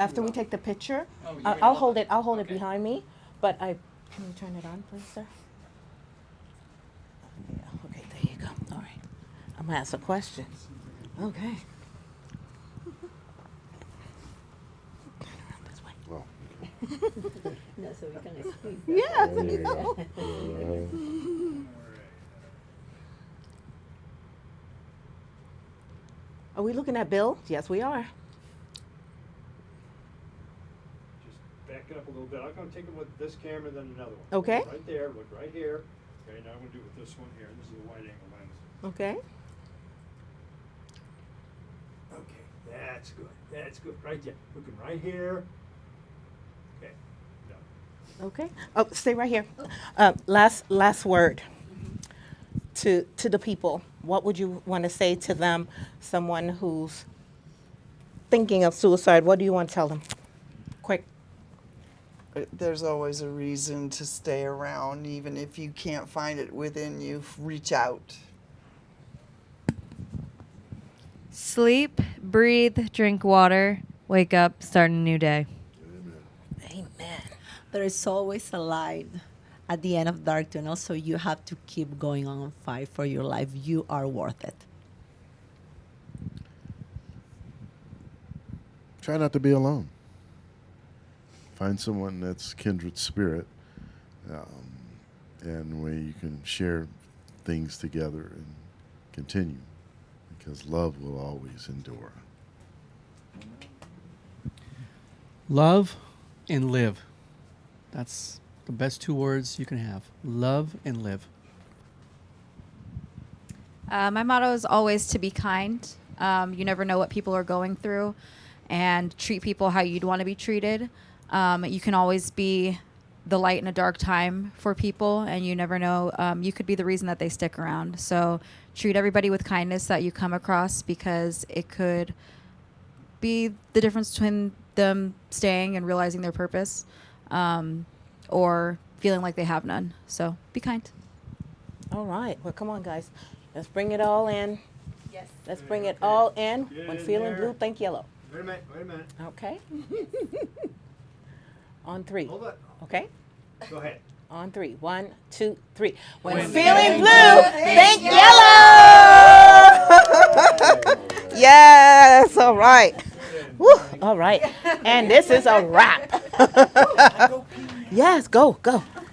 after we take the picture, I'll hold it behind me, but can you turn it on, please, sir? Yeah, okay, there you go, all right. I'm gonna ask a question. Okay. Well, No, so we can squeeze. Yeah. there you go. Are we looking at Bill? Yes, we are. Just back it up a little bit. I'm gonna take it with this camera and then another one. Okay. Right there, look right here. Okay, now I'm gonna do it with this one here. This is a wide angle lens. Okay. Okay, that's good. That's good. Right there. Looking right here. Okay. No. Okay. Oh, stay right here. Last word to the people. What would you want to say to them? Someone who's thinking of suicide. What do you want to tell them? Quick. There's always a reason to stay around, even if you can't find it within you. Reach out. Sleep, breathe, drink water, wake up, start a new day. Amen. There is always a light at the end of dark tunnel, so you have to keep going on and fight for your life. You are worth it. Try not to be alone. Find someone that's kindred spirit, and where you can share things together and continue, because love will always endure. Love and live. That's the best two words you can have. Love and live. My motto is always to be kind. You never know what people are going through, and treat people how you'd want to be treated. You can always be the light in a dark time for people, and you never know. You could be the reason that they stick around. So treat everybody with kindness that you come across, because it could be the difference between them staying and realizing their purpose, or feeling like they have none. So be kind. All right. Well, come on, guys. Let's bring it all in. Yes. Let's bring it all in. Get When in feeling there. blue, think yellow. Wait a minute. Wait a minute. Okay. On three. Hold it. Okay. Go ahead. On three. 1, 2, 3. When, When feeling feeling blue, think yellow. Yes. All right. Woo. All right. And this is a wrap. Yes. Go.